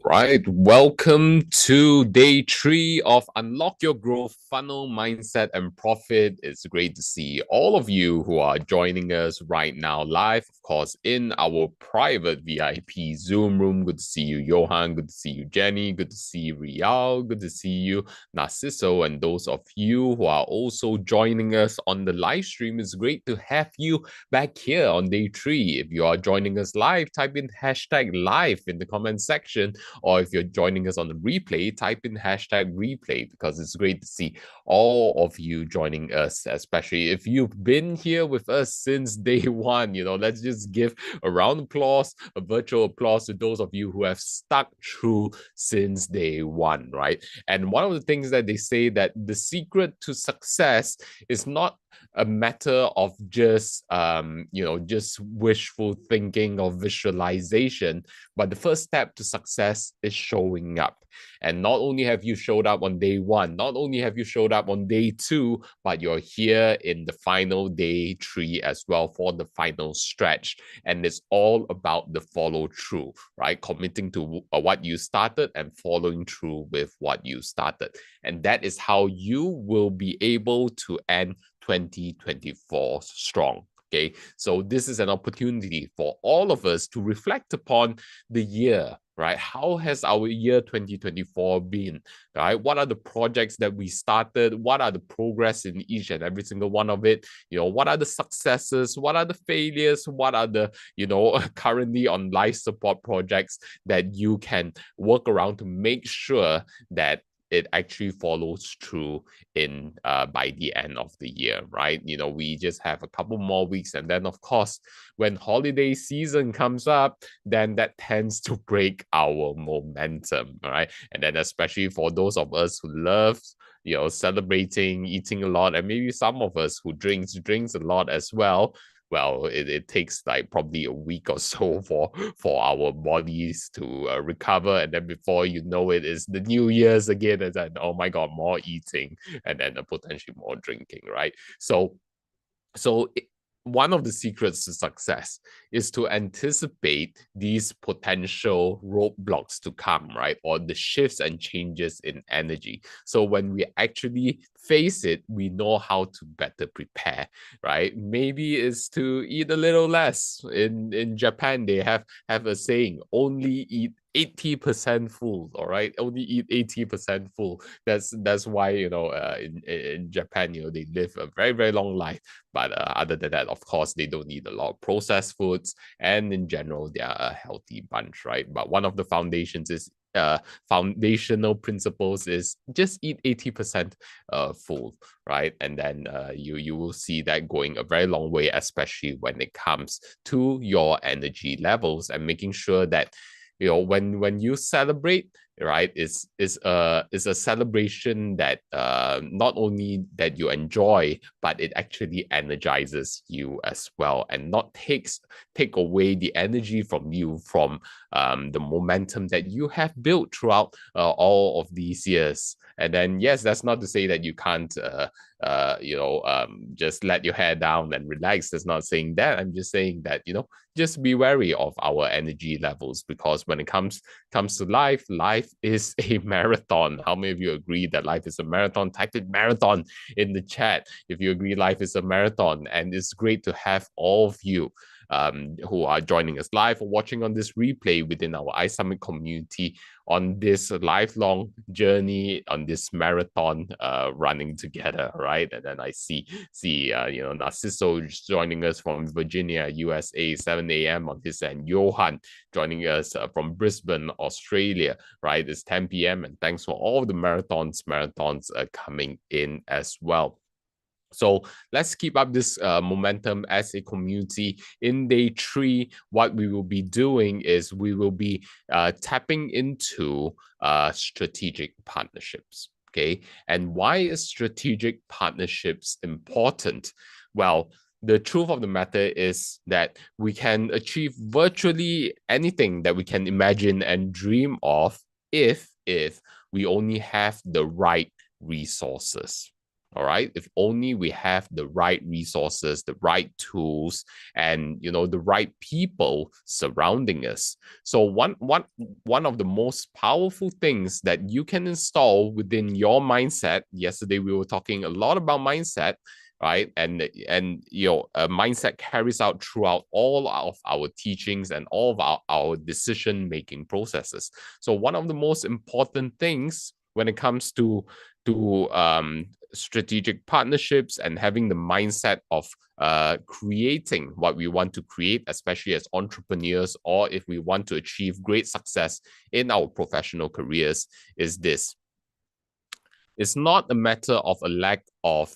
Right, welcome to day three of Unlock Your Growth Funnel Mindset and Profit. It's great to see all of you who are joining us right now live, of course, in our private VIP Zoom room. Good to see you, Johan. Good to see you, Jenny. Good to see you, Rial. Good to see you, Narciso. And those of you who are also joining us on the live stream, it's great to have you back here on day three. If you are joining us live, type in hashtag live in the comment section, or if you're joining us on the replay, type in hashtag replay because it's great to see all of you joining us, especially if you've been here with us since day one. Let's just give a round of applause, a virtual applause to those of you who have stuck through since day one, right? And one of the things that they say that the secret to success is not a matter of just wishful thinking or visualization, but the first step to success is showing up. And not only have you showed up on day one, not only have you showed up on day two, but you're here in the final day three as well for the final stretch. And it's all about the follow through, right? Committing to what you started and following through with what you started. And that is how you will be able to end 2024 strong. Okay, so this is an opportunity for all of us to reflect upon the year, right? How has our year 2024 been, right? What are the projects that we started? What are the progress in each and every single one of it? What are the successes? What are the failures? What are the, currently on life support projects that you can work around to make sure that it actually follows through in by the end of the year, right? We just have a couple more weeks, and then of course, when holiday season comes up, then that tends to break our momentum, right? And then especially for those of us who love celebrating, eating a lot, and maybe some of us who drinks a lot as well. Well, it takes like probably a week or so for our bodies to recover, and then before you know it, is the New Year's again, and then oh my god, more eating, and then potentially more drinking, right? So one of the secrets to success is to anticipate these potential roadblocks to come, right? Or the shifts and changes in energy. So when we actually face it, we know how to better prepare, right? Maybe it's to eat a little less. In Japan, they have a saying, only eat 80% full, all right, only eat 80% full. That's why in Japan, they live a very, very long life. But other than that, of course, they don't eat a lot of processed foods, and in general, they are a healthy bunch, right? But one of the foundational principles is just eat 80% full, right? And then you will see that going a very long way, especially when it comes to your energy levels, and making sure that when you celebrate, right, is a celebration that not only that you enjoy, but it actually energizes you as well, and not take away the energy from you, from the momentum that you have built throughout all of these years. And then yes, that's not to say that you can't just let your hair down and relax. That's not saying that. I'm just saying that just be wary of our energy levels, because when it comes to life is a marathon. How many of you agree that life is a marathon? Type in marathon in the chat if you agree life is a marathon. And it's great to have all of you who are joining us live or watching on this replay within our iSummit community on this lifelong journey, on this marathon running together, right? And then I see Narciso joining us from Virginia, USA, 7 a.m. on his end. Johan joining us from Brisbane, Australia, right? It's 10 p.m. And thanks for all the marathons coming in as well. So let's keep up this momentum as a community. In day three, what we will be doing is we will be tapping into strategic partnerships. Okay. And why is strategic partnerships important? Well, the truth of the matter is that we can achieve virtually anything that we can imagine and dream of if we only have the right resources. All right, if only we have the right resources, the right tools, and the right people surrounding us. So one of the most powerful things that you can install within your mindset. Yesterday we were talking a lot about mindset, right? And a mindset carries out throughout all of our teachings and all of our decision making processes. So one of the most important things when it comes to strategic partnerships and having the mindset of creating what we want to create, especially as entrepreneurs, or if we want to achieve great success in our professional careers, is this. It's not a matter of a lack of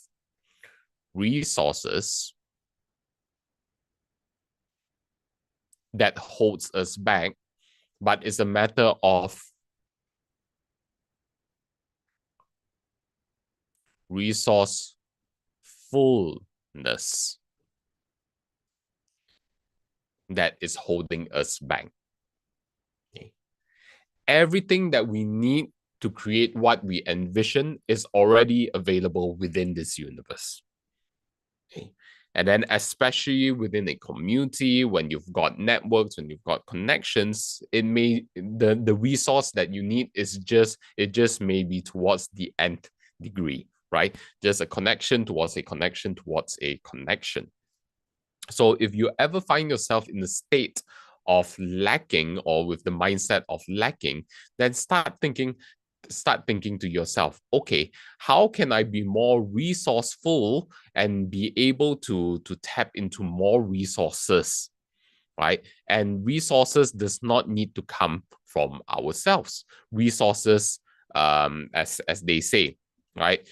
resources that holds us back, but it's a matter of resource fullness that is holding us back. Okay. Everything that we need to create what we envision is already available within this universe. Okay. And then especially within a community, when you've got networks, when you've got connections, the resource that you need just may be towards the nth degree, right? Just a connection towards a connection towards a connection. So if you ever find yourself in the state of lacking or with the mindset of lacking, then start thinking to yourself, okay, how can I be more resourceful and be able to tap into more resources, right? And resources does not need to come from ourselves. Resources, as they say, right?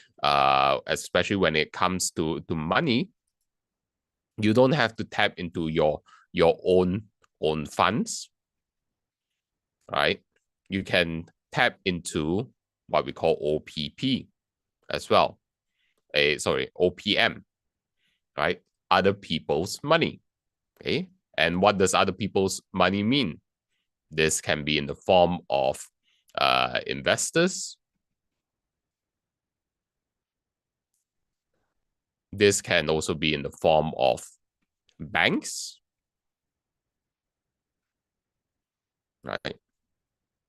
Especially when it comes to money, you don't have to tap into your own funds, right? You can tap into what we call OPP as well. OPM, right? Other people's money. Okay. And what does other people's money mean? This can be in the form of investors. This can also be in the form of banks, right?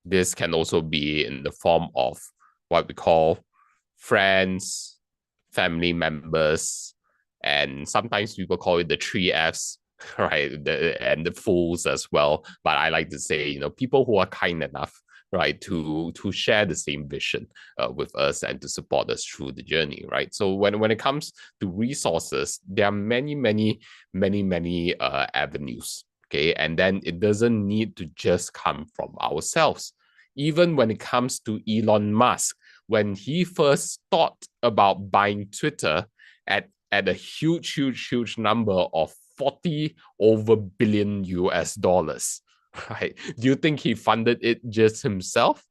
This can also be in the form of what we call friends, family members, and sometimes people call it the three Fs, right? And the fools as well. But I like to say, people who are kind enough, right, to share the same vision with us and to support us through the journey, right? So when it comes to resources, there are many avenues. Okay, and then it doesn't need to just come from ourselves. Even when it comes to Elon Musk, when he first thought about buying Twitter at a huge number of 40 over billion US dollars, right? Do you think he funded it just himself?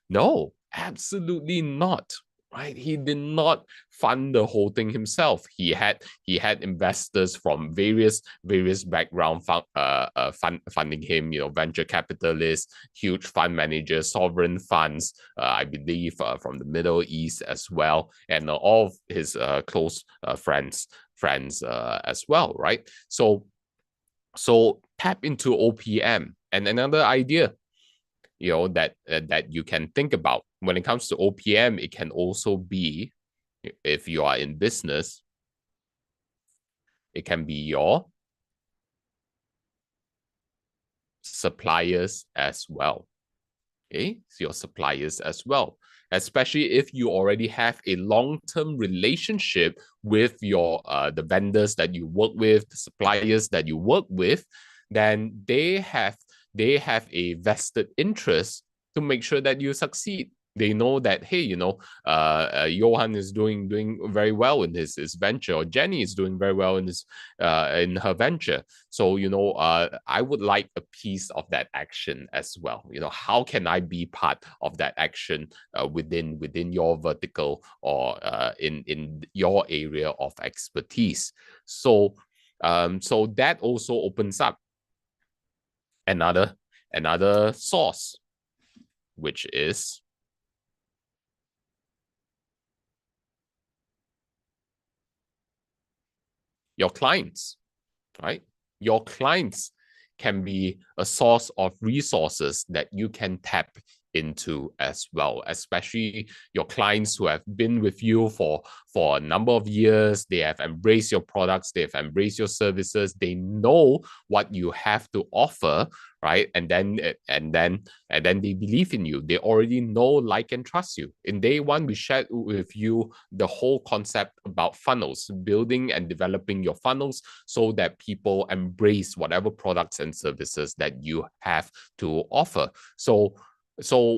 No, absolutely not. Right? He did not fund the whole thing himself. He had investors from various background funding him. Venture capitalists, huge fund managers, sovereign funds. I believe from the Middle East as well, and all of his close friends as well. Right? So tap into OPM. And another idea that you can think about when it comes to OPM, it can also be, if you are in business, it can be your suppliers as well. Okay, it's your suppliers as well, especially if you already have a long-term relationship with your the vendors that you work with, the suppliers that you work with, then they have a vested interest to make sure that you succeed. They know that, hey, Johan is doing very well in his venture, or Jenny is doing very well in her venture. So I would like a piece of that action as well. How can I be part of that action within your vertical, or in your area of expertise? So that also opens up another source, which is Your clients, right? Your clients can be a source of resources that you can tap into as well, especially your clients who have been with you for a number of years. They have embraced your products, they have embraced your services, they know what you have to offer, right? And then they believe in you. They already know, like, and trust you. In day one, we shared with you the whole concept about funnels, building and developing your funnels so that people embrace whatever products and services that you have to offer. So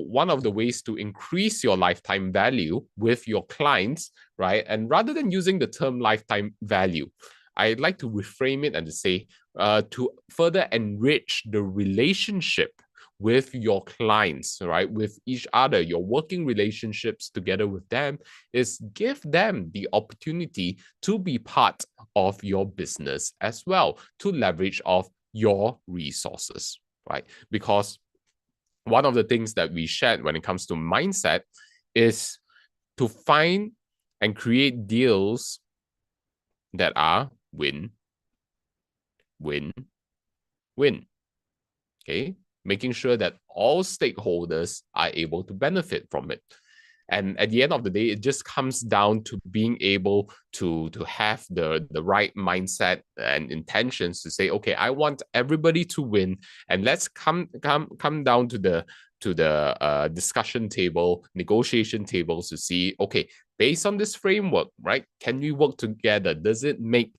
one of the ways to increase your lifetime value with your clients, right? And rather than using the term lifetime value, I'd like to reframe it and to say, to further enrich the relationship with your clients, right? With each other, your working relationships together with them, is give them the opportunity to be part of your business as well, to leverage off your resources, right? Because one of the things that we shared when it comes to mindset is to find and create deals that are win, win, win. Okay, making sure that all stakeholders are able to benefit from it. And at the end of the day, it just comes down to being able to have the right mindset and intentions to say, okay, I want everybody to win, and let's come down to the discussion table, negotiation tables to see, okay, based on this framework, right? Can we work together? Does it make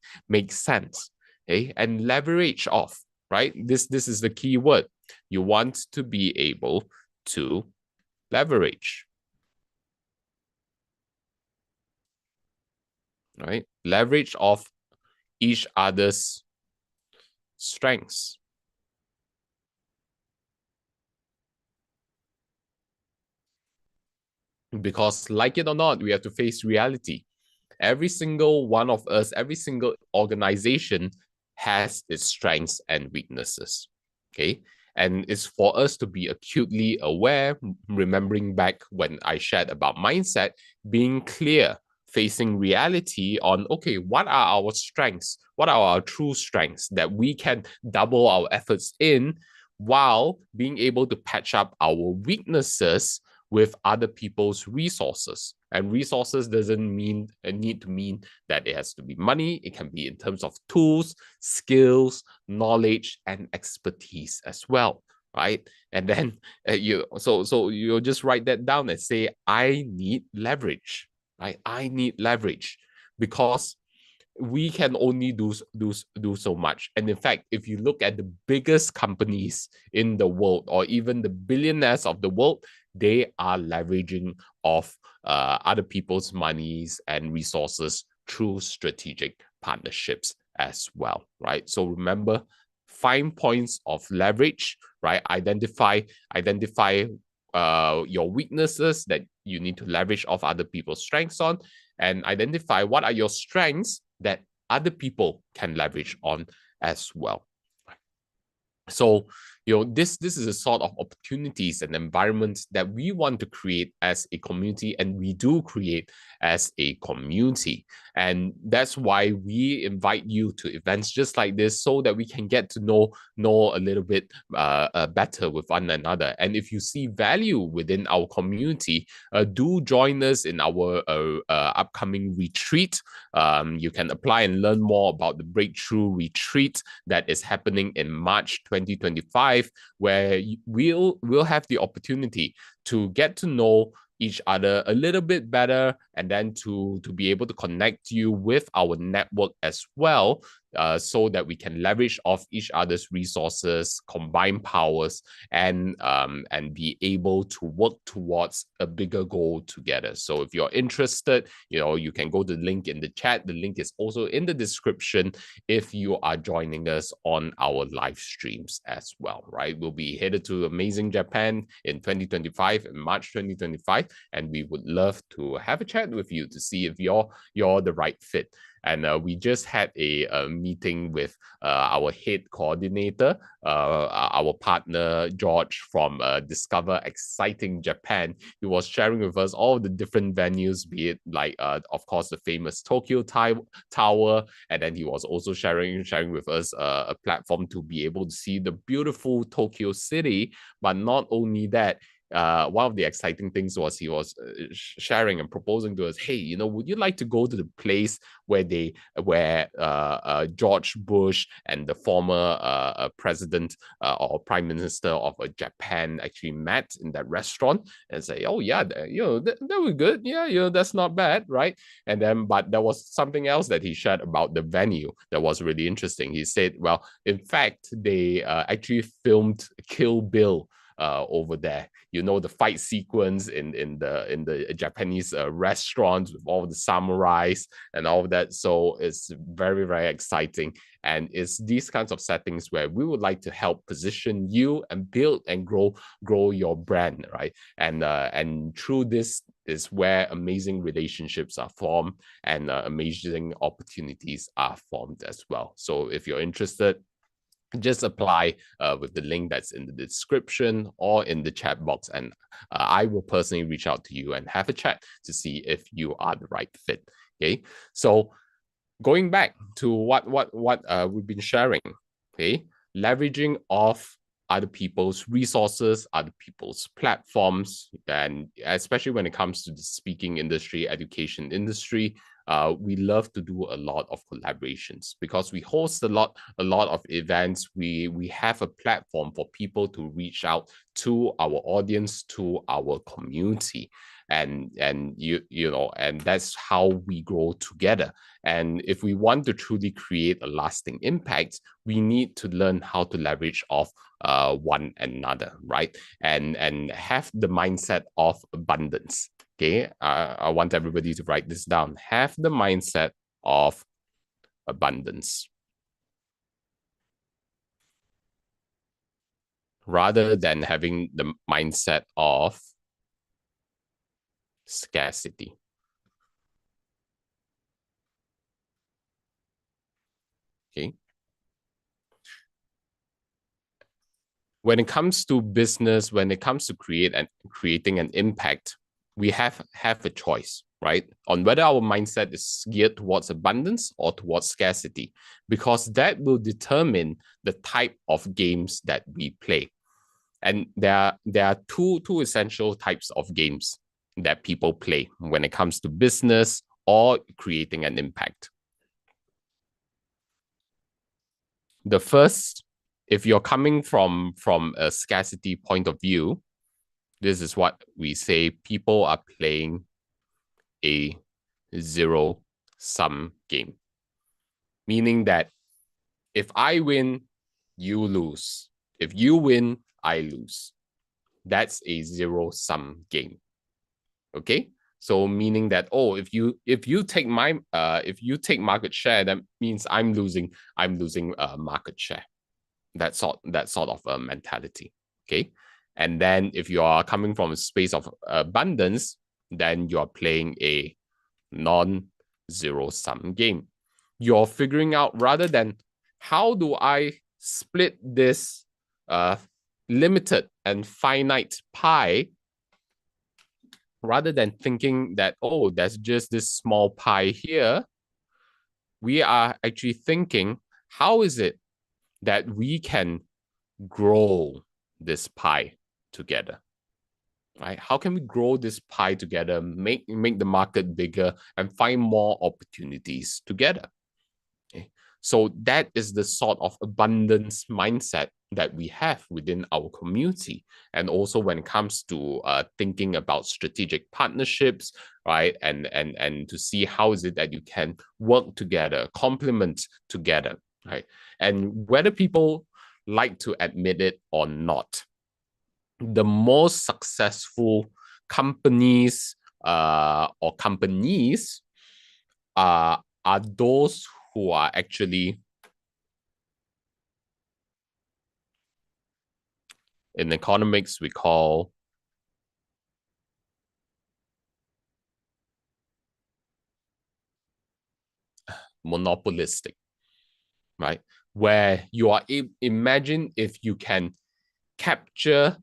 sense? Okay, and leverage off, right? This is the key word. You want to be able to leverage. Right? Leverage off each other's strengths. Because, like it or not, we have to face reality. Every single one of us, every single organization has its strengths and weaknesses. Okay. And it's for us to be acutely aware, remembering back when I shared about mindset, being clear, facing reality on, okay, what are our strengths? What are our true strengths that we can double our efforts in, while being able to patch up our weaknesses with other people's resources. And resources doesn't need to mean that it has to be money. It can be in terms of tools, skills, knowledge, and expertise as well, right? And then you'll just write that down and say, I need leverage, right? I need leverage, because we can only do so much. And in fact, if you look at the biggest companies in the world, or even the billionaires of the world, they are leveraging off other people's monies and resources through strategic partnerships as well, right? So remember, find points of leverage, right? Identify your weaknesses that you need to leverage off other people's strengths on, and identify what are your strengths that other people can leverage on as well. So, this is a sort of opportunities and environments that we want to create as a community, and we do create as a community. And that's why we invite you to events just like this, so that we can get to know a little bit better with one another. And if you see value within our community, do join us in our upcoming retreat. You can apply and learn more about the Breakthrough Retreat that is happening in March 2025, where we'll have the opportunity to get to know each other a little bit better, and then to be able to connect you with our network as well, so that we can leverage off each other's resources, combine powers, and be able to work towards a bigger goal together. So if you're interested, you can go to the link in the chat. The link is also in the description if you are joining us on our live streams as well, right? We'll be headed to Amazing Japan in 2025, in March 2025, and we would love to have a chat with you to see if you're the right fit. And we just had a meeting with our head coordinator, our partner George from Discover Exciting Japan. He was sharing with us all the different venues, be it like, of course, the famous Tower, and then he was also sharing with us a platform to be able to see the beautiful Tokyo City. But not only that, one of the exciting things was he was sharing and proposing to us, hey, would you like to go to the place where George Bush and the former president or prime minister of Japan actually met in that restaurant, and say, oh yeah, that was good, yeah, that's not bad, right? And then, but there was something else that he shared about the venue that was really interesting. He said, well, in fact, they actually filmed Kill Bill over there. The fight sequence in the Japanese restaurants with all the samurais and all of that. So it's very, very exciting. And it's these kinds of settings where we would like to help position you and build and grow your brand, right? And through this is where amazing relationships are formed, and amazing opportunities are formed as well. So if you're interested, just apply with the link that's in the description or in the chat box, and I will personally reach out to you and have a chat to see if you are the right fit. Okay, so going back to what we've been sharing, okay, leveraging off other people's resources, other people's platforms, and especially when it comes to the speaking industry, education industry, we love to do a lot of collaborations because we host a lot of events. We have a platform for people to reach out to our audience, to our community, and and that's how we grow together. And if we want to truly create a lasting impact, we need to learn how to leverage off one another, right? And have the mindset of abundance. Okay, I want everybody to write this down. Have the mindset of abundance rather than having the mindset of scarcity. Okay. When it comes to business, when it comes to creating an impact, we have a choice, right? On whether our mindset is geared towards abundance or towards scarcity, because that will determine the type of games that we play. And there are two essential types of games that people play when it comes to business or creating an impact. The first, if you're coming from a scarcity point of view, this is what we say: people are playing a zero-sum game, meaning that if I win, you lose. If you win, I lose. That's a zero-sum game. Okay, so meaning that, oh, if you take market share, that means I'm losing market share. That sort of a mentality. Okay, and then if you are coming from a space of abundance, then you're playing a non-zero sum game. You're figuring out, rather than how do I split this limited and finite pie, rather than thinking that, oh, there's just this small pie here, we are actually thinking, how is it that we can grow this pie together? Right? How can we grow this pie together, make the market bigger, and find more opportunities together? Okay. So that is the sort of abundance mindset that we have within our community. And also when it comes to thinking about strategic partnerships, right? And to see how is it that you can work together, complement together, right? And whether people like to admit it or not, the most successful companies or companies are those who are actually, in economics we call monopolistic, right? Where you are, imagine if you can capture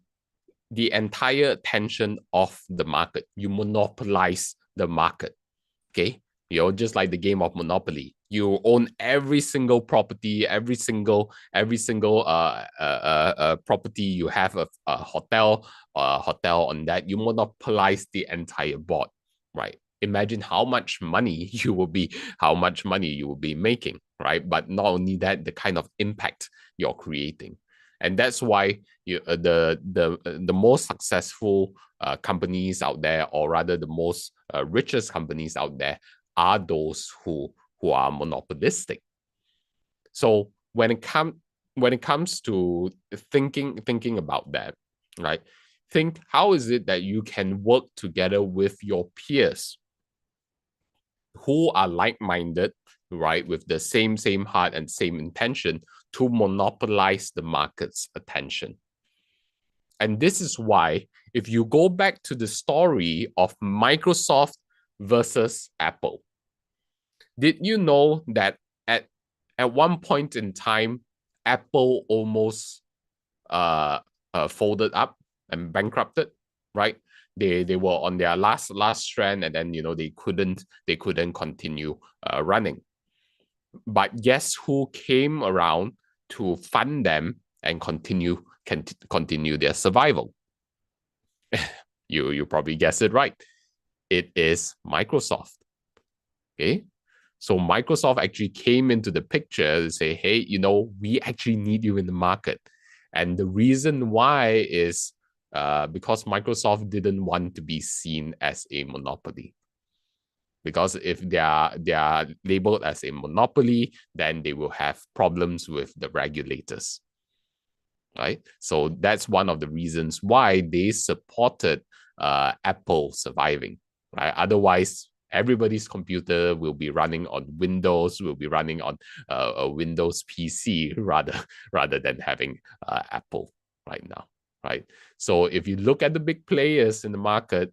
the entire attention of the market, you monopolize the market. Okay, just like the game of Monopoly, you own every single property, every single property. You have a hotel on that. You monopolize the entire board, right? Imagine how much money you will be making, right? But not only that, the kind of impact you're creating. And that's why the most successful companies out there, or rather the most richest companies out there, are those who are monopolistic. So when it comes to thinking about that, right? Think, how is it that you can work together with your peers who are like-minded, right, with the same heart and same intention to monopolize the market's attention. And this is why, if you go back to the story of Microsoft versus Apple, did you know that at one point in time, Apple almost folded up and bankrupted, right? They were on their last strand, and then they couldn't continue running. But guess who came around to fund them and continue their survival? You probably guessed it right. It is Microsoft. Okay. So Microsoft actually came into the picture to say, hey, we actually need you in the market. And the reason why is because Microsoft didn't want to be seen as a monopoly. Because if they are labeled as a monopoly, then they will have problems with the regulators. Right? So that's one of the reasons why they supported Apple surviving. Right? Otherwise, everybody's computer will be running on Windows, will be running on a Windows PC rather than having Apple right now. Right? So if you look at the big players in the market,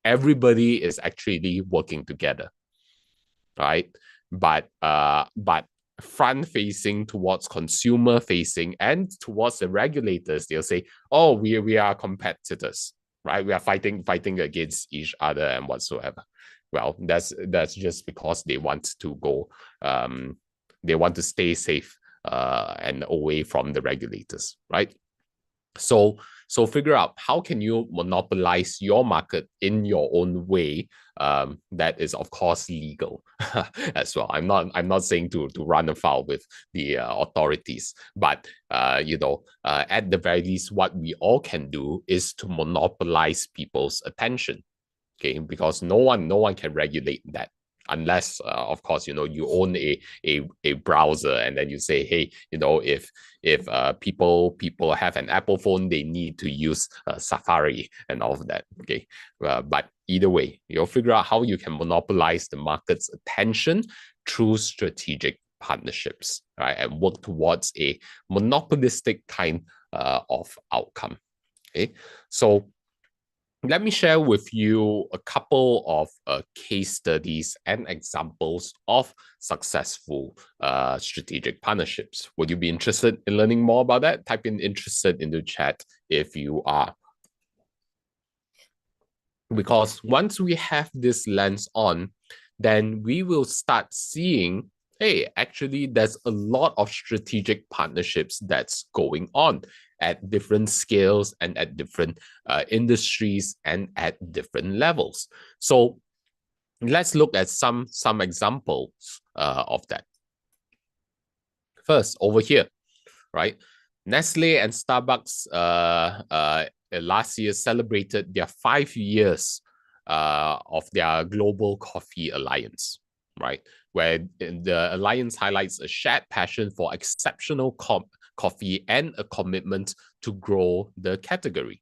everybody is actually working together, right? But front facing towards consumer facing and towards the regulators, they'll say, oh, we are competitors, right? We are fighting against each other and whatsoever. Well, that's just because they want to go, they want to stay safe and away from the regulators, right? So figure out, how can you monopolize your market in your own way, that is of course legal as well. I'm not saying to run afoul with the authorities, but at the very least, what we all can do is to monopolize people's attention. Okay, because no one can regulate that, unless of course you own a browser, and then you say, hey, if people have an Apple phone, they need to use Safari and all of that. Okay, but either way, figure out how you can monopolize the market's attention through strategic partnerships, right, and work towards a monopolistic kind of outcome. Okay, so let me share with you a couple of case studies and examples of successful strategic partnerships. Would you be interested in learning more about that? Type in interested in the chat if you are. Because once we have this lens on, then we will start seeing, hey, actually, there's a lot of strategic partnerships that's going on at different scales and at different industries and at different levels. So let's look at some examples of that. First, over here, right? Nestle and Starbucks last year celebrated their 5 years of their global coffee alliance, right? Where the alliance highlights a shared passion for exceptional coffee and a commitment to grow the category.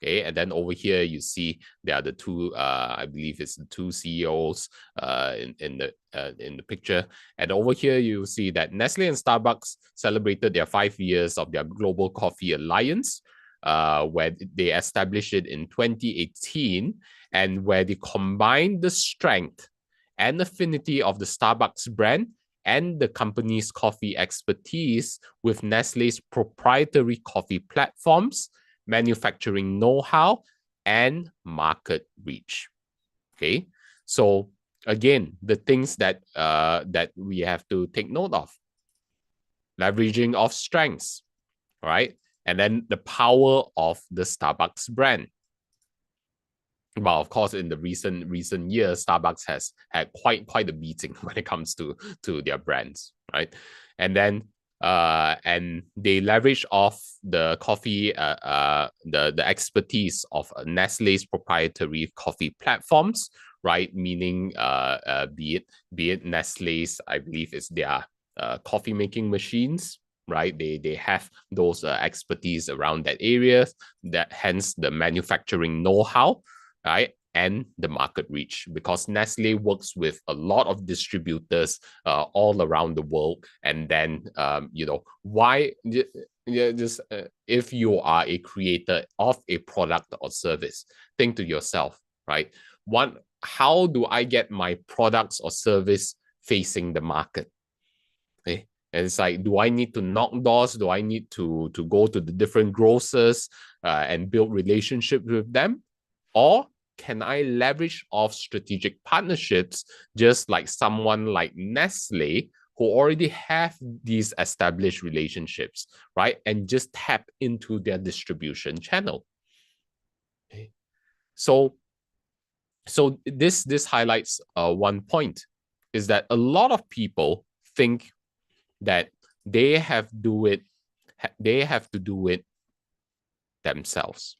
Okay, and then over here you see there are the two, I believe it's the two CEOs in the picture. And over here you see that Nestle and Starbucks celebrated their 5 years of their global coffee alliance, where they established it in 2018, and where they combined the strength and affinity of the Starbucks brand and the company's coffee expertise with Nestle's proprietary coffee platforms, manufacturing know-how, and market reach. Okay, so again, the things that we have to take note of: leveraging of strengths, right? And then the power of the Starbucks brand. Well, of course, in the recent years, Starbucks has had quite a beating when it comes to their brands, right? And then and they leverage off the coffee the expertise of Nestle's proprietary coffee platforms, right? Meaning be it Nestle's, I believe it's their coffee making machines, right? They have those expertise around that area, that hence the manufacturing know-how, right? And the market reach, because Nestle works with a lot of distributors all around the world. And then, why? Just if you are a creator of a product or service, think to yourself, right? One, how do I get my products or service facing the market? Okay. And it's like, do I need to knock doors? Do I need to go to the different grocers and build relationships with them? Or can I leverage off strategic partnerships, just like someone like Nestle, who already have these established relationships, right? And just tap into their distribution channel. Okay. So this highlights one point, is that a lot of people think that they have to do it themselves.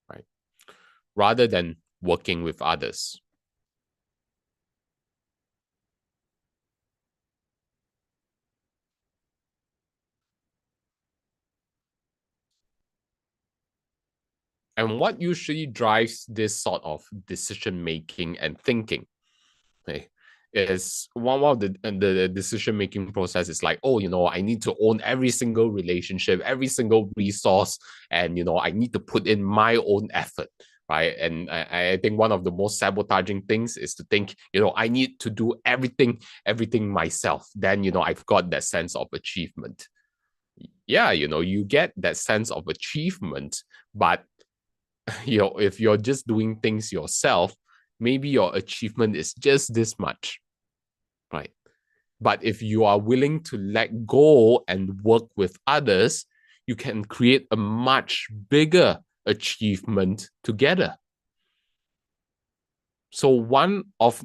Right? Rather than working with others. And what usually drives this sort of decision making and thinking, okay, is one of the decision making process is like, oh, I need to own every single relationship, every single resource, and I need to put in my own effort, right? And I think one of the most sabotaging things is to think, I need to do everything myself. Then I've got that sense of achievement. Yeah, you get that sense of achievement, but if you're just doing things yourself, maybe your achievement is just this much, right? But if you are willing to let go and work with others, you can create a much bigger achievement together. So one of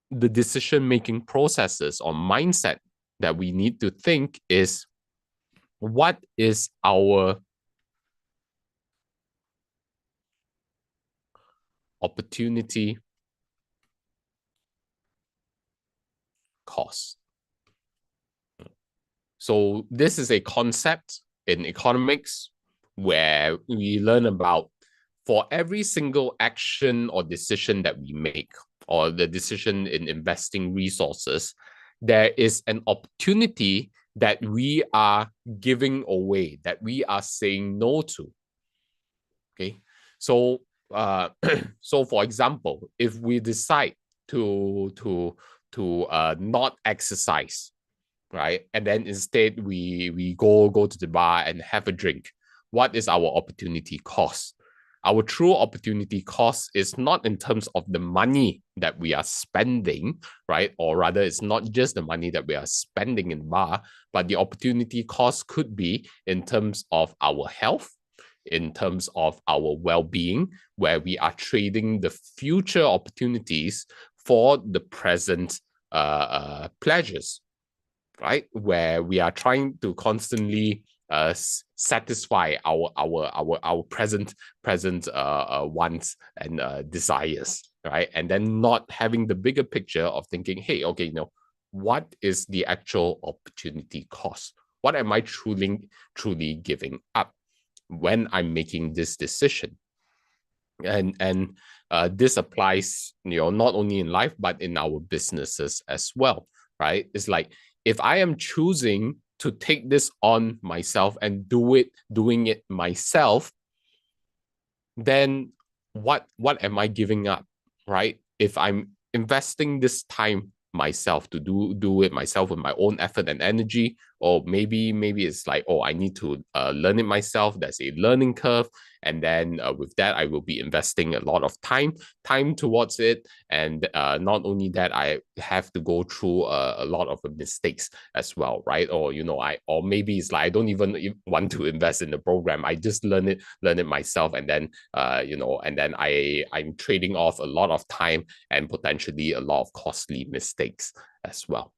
the decision-making processes or mindset that we need to think is, what is our opportunity cost? So this is a concept in economics where we learn about, for every single action or decision that we make, or the decision in investing resources, there is an opportunity that we are giving away, that we are saying no to. Okay. So so for example, if we decide to not exercise, right? And then instead we go to the bar and have a drink. What is our opportunity cost? Our true opportunity cost is not in terms of the money that we are spending, right? Or rather, it's not just the money that we are spending in bar, but the opportunity cost could be in terms of our health, in terms of our well-being, where we are trading the future opportunities for the present pleasures, right? Where we are trying to constantly satisfy our present wants and desires, right? And then not having the bigger picture of thinking, hey, okay, what is the actual opportunity cost? What am I truly giving up when I'm making this decision? And this applies, not only in life but in our businesses as well, right? It's like, if I am choosing to take this on myself and doing it myself, then what am I giving up, right? If I'm investing this time myself to do it myself with my own effort and energy, or maybe it's like, oh, I need to learn it myself. There's a learning curve, and then with that, I will be investing a lot of time towards it, and not only that, I have to go through a lot of mistakes as well, right? Or or maybe it's like I don't even want to invest in the program. I just learn it myself, and then and then I'm trading off a lot of time and potentially a lot of costly mistakes as well.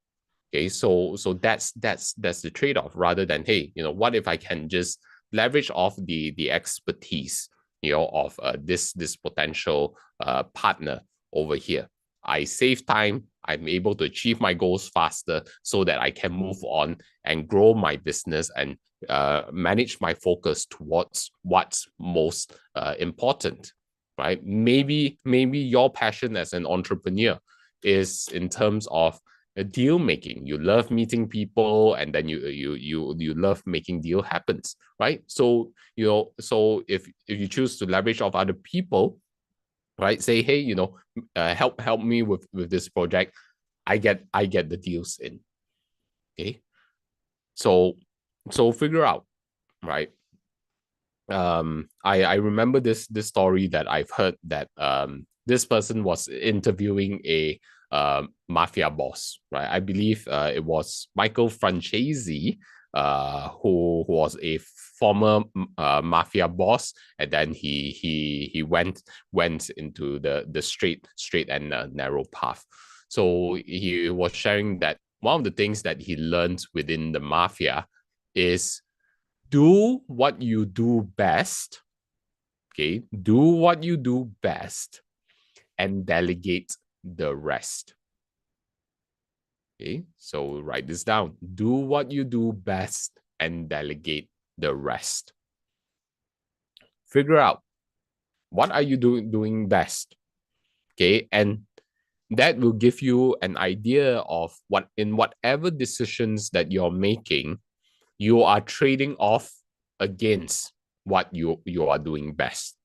Okay, so that's the trade-off, rather than, hey, what if I can just leverage off the expertise, of this potential partner over here. I save time. I'm able to achieve my goals faster so that I can move on and grow my business and manage my focus towards what's most important, right? Maybe your passion as an entrepreneur is in terms of deal making. You love meeting people, and then you love making deal happens, right? So so if you choose to leverage off other people, right? Say, hey, help me with this project. I get the deals in. Okay, so figure out, right? I remember this story that I've heard, that this person was interviewing a mafia boss, right? I believe it was Michael Francesi, who was a former mafia boss, and then he went into the straight and narrow path. So he was sharing that one of the things that he learned within the mafia is do what you do best. Okay, do what you do best and delegate the rest. Okay, so write this down. Do what you do best and delegate the rest. Figure out what are you doing best. Okay, and that will give you an idea of what, in whatever decisions that you're making, you are trading off against what you are doing best,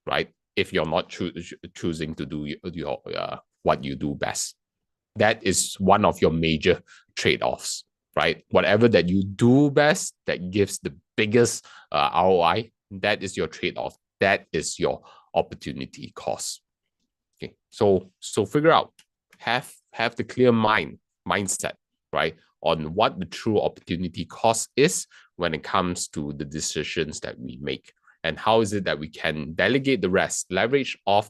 right? If you're not choosing to do your what you do best, that is one of your major trade-offs, right? Whatever that you do best that gives the biggest ROI, that is your trade-off. That is your opportunity cost. Okay, so figure out, have the clear mindset, right, on what the true opportunity cost is when it comes to the decisions that we make, and how is it that we can delegate the rest, leverage off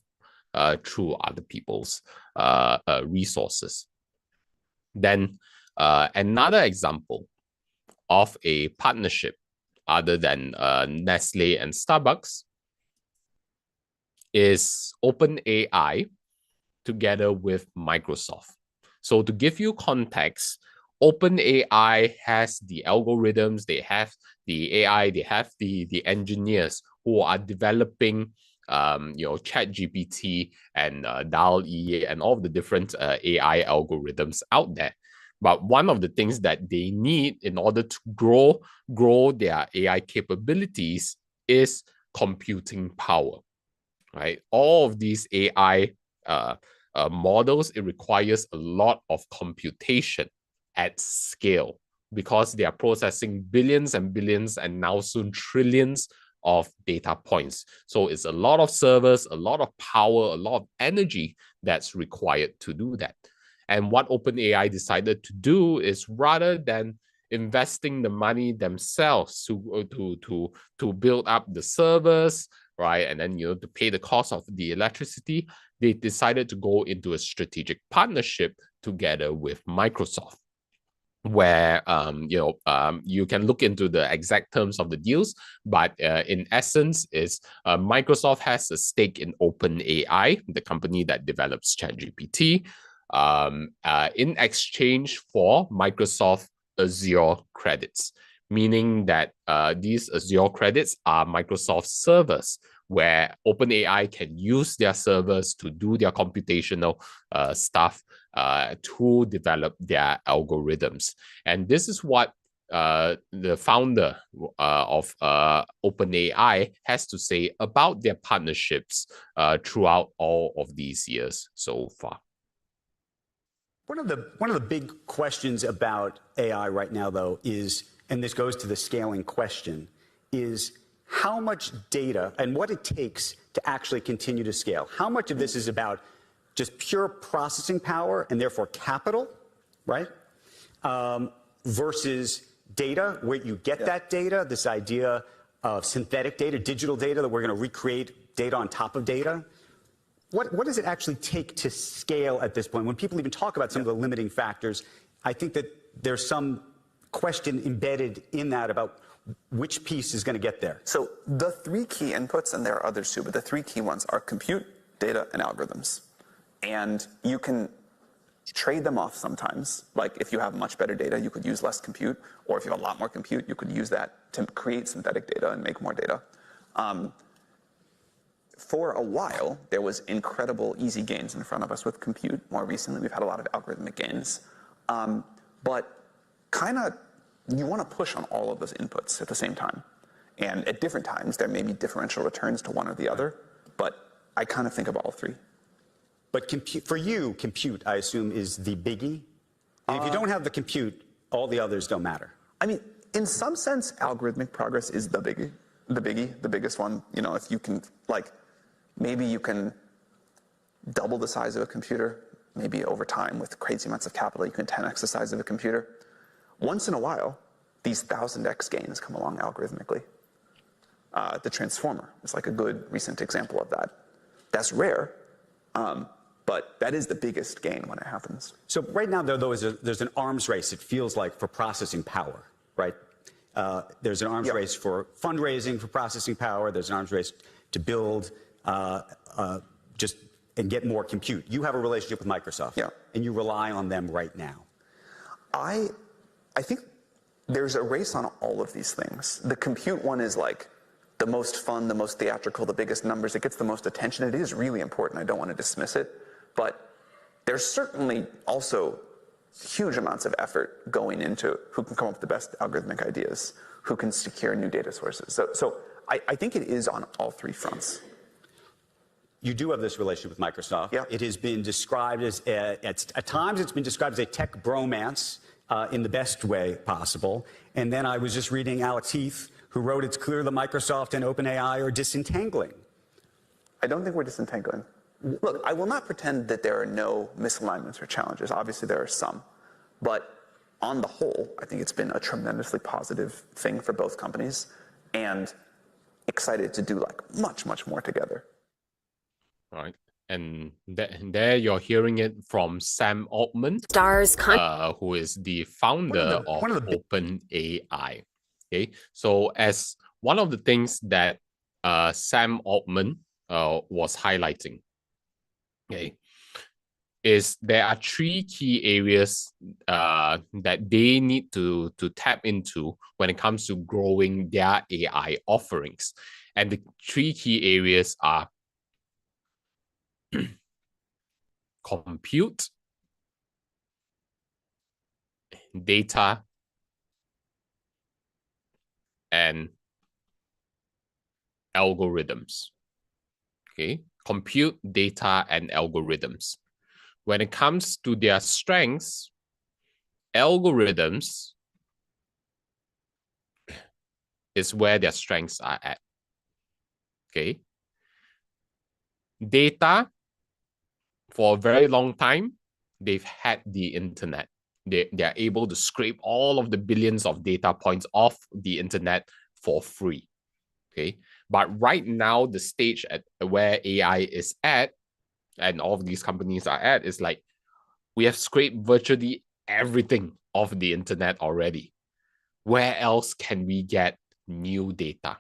through other people's resources. Then another example of a partnership other than Nestle and Starbucks is OpenAI together with Microsoft. So to give you context, OpenAI has the algorithms, they have the AI, they have the engineers who are developing ChatGPT and DALL-E and all of the different AI algorithms out there. But one of the things that they need in order to grow their AI capabilities is computing power, right? All of these AI models, it requires a lot of computation at scale because they are processing billions and billions and now soon trillions of data points. So it's a lot of servers, a lot of power, a lot of energy that's required to do that. And what OpenAI decided to do is, rather than investing the money themselves to build up the servers, right, and then to pay the cost of the electricity, they decided to go into a strategic partnership together with Microsoft, where you can look into the exact terms of the deals, but in essence is Microsoft has a stake in OpenAI, the company that develops ChatGPT, in exchange for Microsoft Azure credits, meaning that these Azure credits are Microsoft servers, where OpenAI can use their servers to do their computational stuff to develop their algorithms. And this is what the founder of OpenAI has to say about their partnerships throughout all of these years so far. One of the big questions about AI right now, though, is, and this goes to the scaling question, is how much data and what it takes to actually continue to scale. How much of this is about just pure processing power and therefore capital, right? Versus data, where you get that data, this idea of synthetic data, digital data, that we're going to recreate data on top of data. What does it actually take to scale at this point? When people even talk about some of the limiting factors, I think that there's some question embedded in that about which piece is going to get there. So the three key inputs, and there are others too, but the three key ones are compute, data, and algorithms. And you can trade them off sometimes. Like if you have much better data, you could use less compute, or if you have a lot more compute, you could use that to create synthetic data and make more data. For a while, there was incredible easy gains in front of us with compute. More recently, we've had a lot of algorithmic gains. But kind of, you want to push on all of those inputs at the same time. And at different times, there may be differential returns to one or the other, but I kind of think of all three. But for you, compute, I assume, is the biggie? And if you don't have the compute, all the others don't matter. I mean, in some sense, algorithmic progress is the biggie, the biggest one. You know, if you can, like, maybe you can double the size of a computer. Maybe over time, with crazy amounts of capital, you can 10x the size of a computer. Once in a while, these 1000x gains come along algorithmically. The transformer is like a good recent example of that. That's rare, but that is the biggest gain when it happens. So right now, there's an arms race, it feels like, for processing power, right? There's an arms race for fundraising for processing power. There's an arms race to build just and get more compute. You have a relationship with Microsoft, and you rely on them right now. I think there's a race on all of these things. The compute one is like the most fun, the most theatrical, the biggest numbers. It gets the most attention. It is really important. I don't want to dismiss it. But there's certainly also huge amounts of effort going into who can come up with the best algorithmic ideas, who can secure new data sources. So I think it is on all three fronts. You do have this relationship with Microsoft. Yeah. It has been described as, at times it's been described as a tech bromance in the best way possible. And then I was just reading Alex Heath, who wrote, "It's clear that Microsoft and OpenAI are disentangling." I don't think we're disentangling. Look, I will not pretend that there are no misalignments or challenges. Obviously, there are some. But on the whole, I think it's been a tremendously positive thing for both companies, and excited to do like much, much more together. All right. And there you're hearing it from Sam Altman, who is the founder of OpenAI. Okay, so as one of the things that Sam Altman was highlighting, okay, is there are three key areas that they need to tap into when it comes to growing their AI offerings. And the three key areas are compute, data, and algorithms. Okay, compute, data, and algorithms. When it comes to their strengths, algorithms is where their strengths are at. Okay. Data, for a very long time, they've had the internet. They're able to scrape all of the billions of data points off the internet for free. Okay. But right now, the stage at where AI is at, and all of these companies are at, is like, we have scraped virtually everything off the internet already. Where else can we get new data?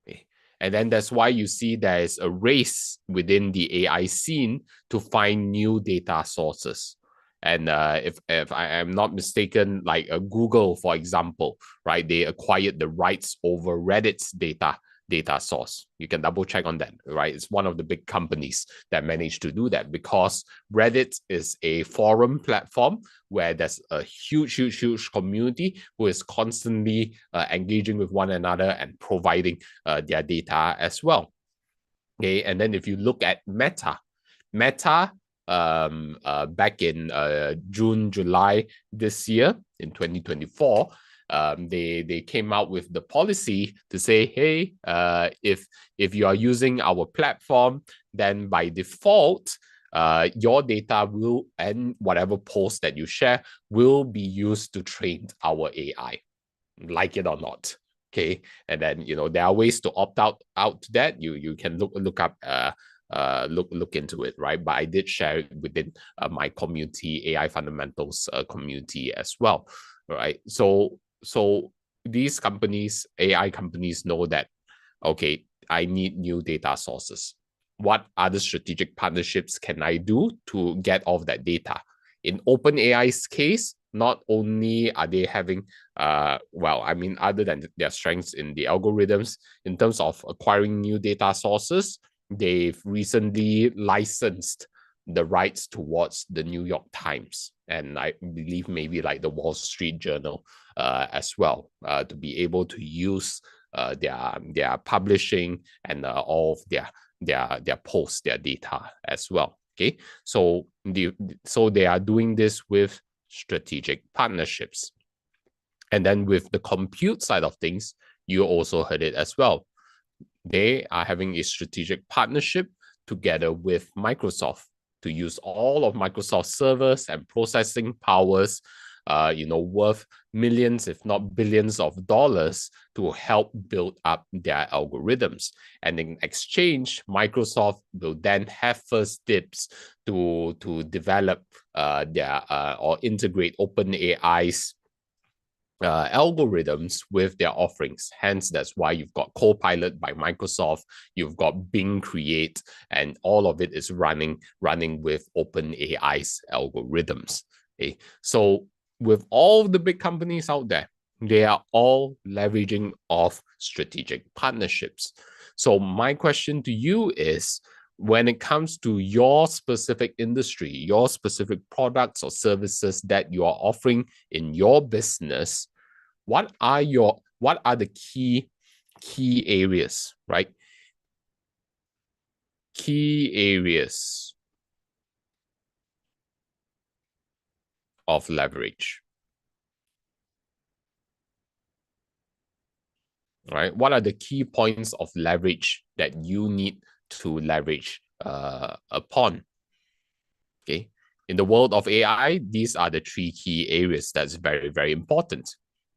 Okay. And then that's why you see there is a race within the AI scene to find new data sources. And if I am not mistaken, like Google, for example, right, they acquired the rights over Reddit's data data source. You can double check on that, right? It's one of the big companies that managed to do that, because Reddit is a forum platform where there's a huge community who is constantly engaging with one another and providing their data as well. Okay, and then if you look at Meta, back in June, July this year in 2024, they came out with the policy to say, hey, if you are using our platform, then by default, your data will, and whatever post that you share, will be used to train our AI, like it or not. Okay, and then there are ways to opt out to that. You can look up look into it, right? But I did share it within my community, AI fundamentals community as well, right? So these companies, AI companies, know that, okay, I need new data sources. What other strategic partnerships can I do to get all of that data? In OpenAI's case, not only are they having, other than their strengths in the algorithms, in terms of acquiring new data sources, they've recently licensed the rights towards the New York Times, and I believe maybe like the Wall Street Journal as well, to be able to use their publishing and all of their posts, their data as well. Okay, so they are doing this with strategic partnerships. And then with the compute side of things, you also heard it as well. They are having a strategic partnership together with Microsoft to use all of Microsoft servers and processing powers, worth millions, if not billions of dollars, to help build up their algorithms. And in exchange, Microsoft will then have first dibs to develop their or integrate OpenAI's algorithms with their offerings. Hence, that's why you've got Copilot by Microsoft, you've got Bing Create, and all of it is running with OpenAI's algorithms. Okay, so with all the big companies out there, they are all leveraging off strategic partnerships. So my question to you is, when it comes to your specific industry, your specific products or services that you are offering in your business, what are the key areas, right? Key areas of leverage, right? What are the key points of leverage that you need to leverage upon? Okay, in the world of AI, these are the three key areas that's very, very important.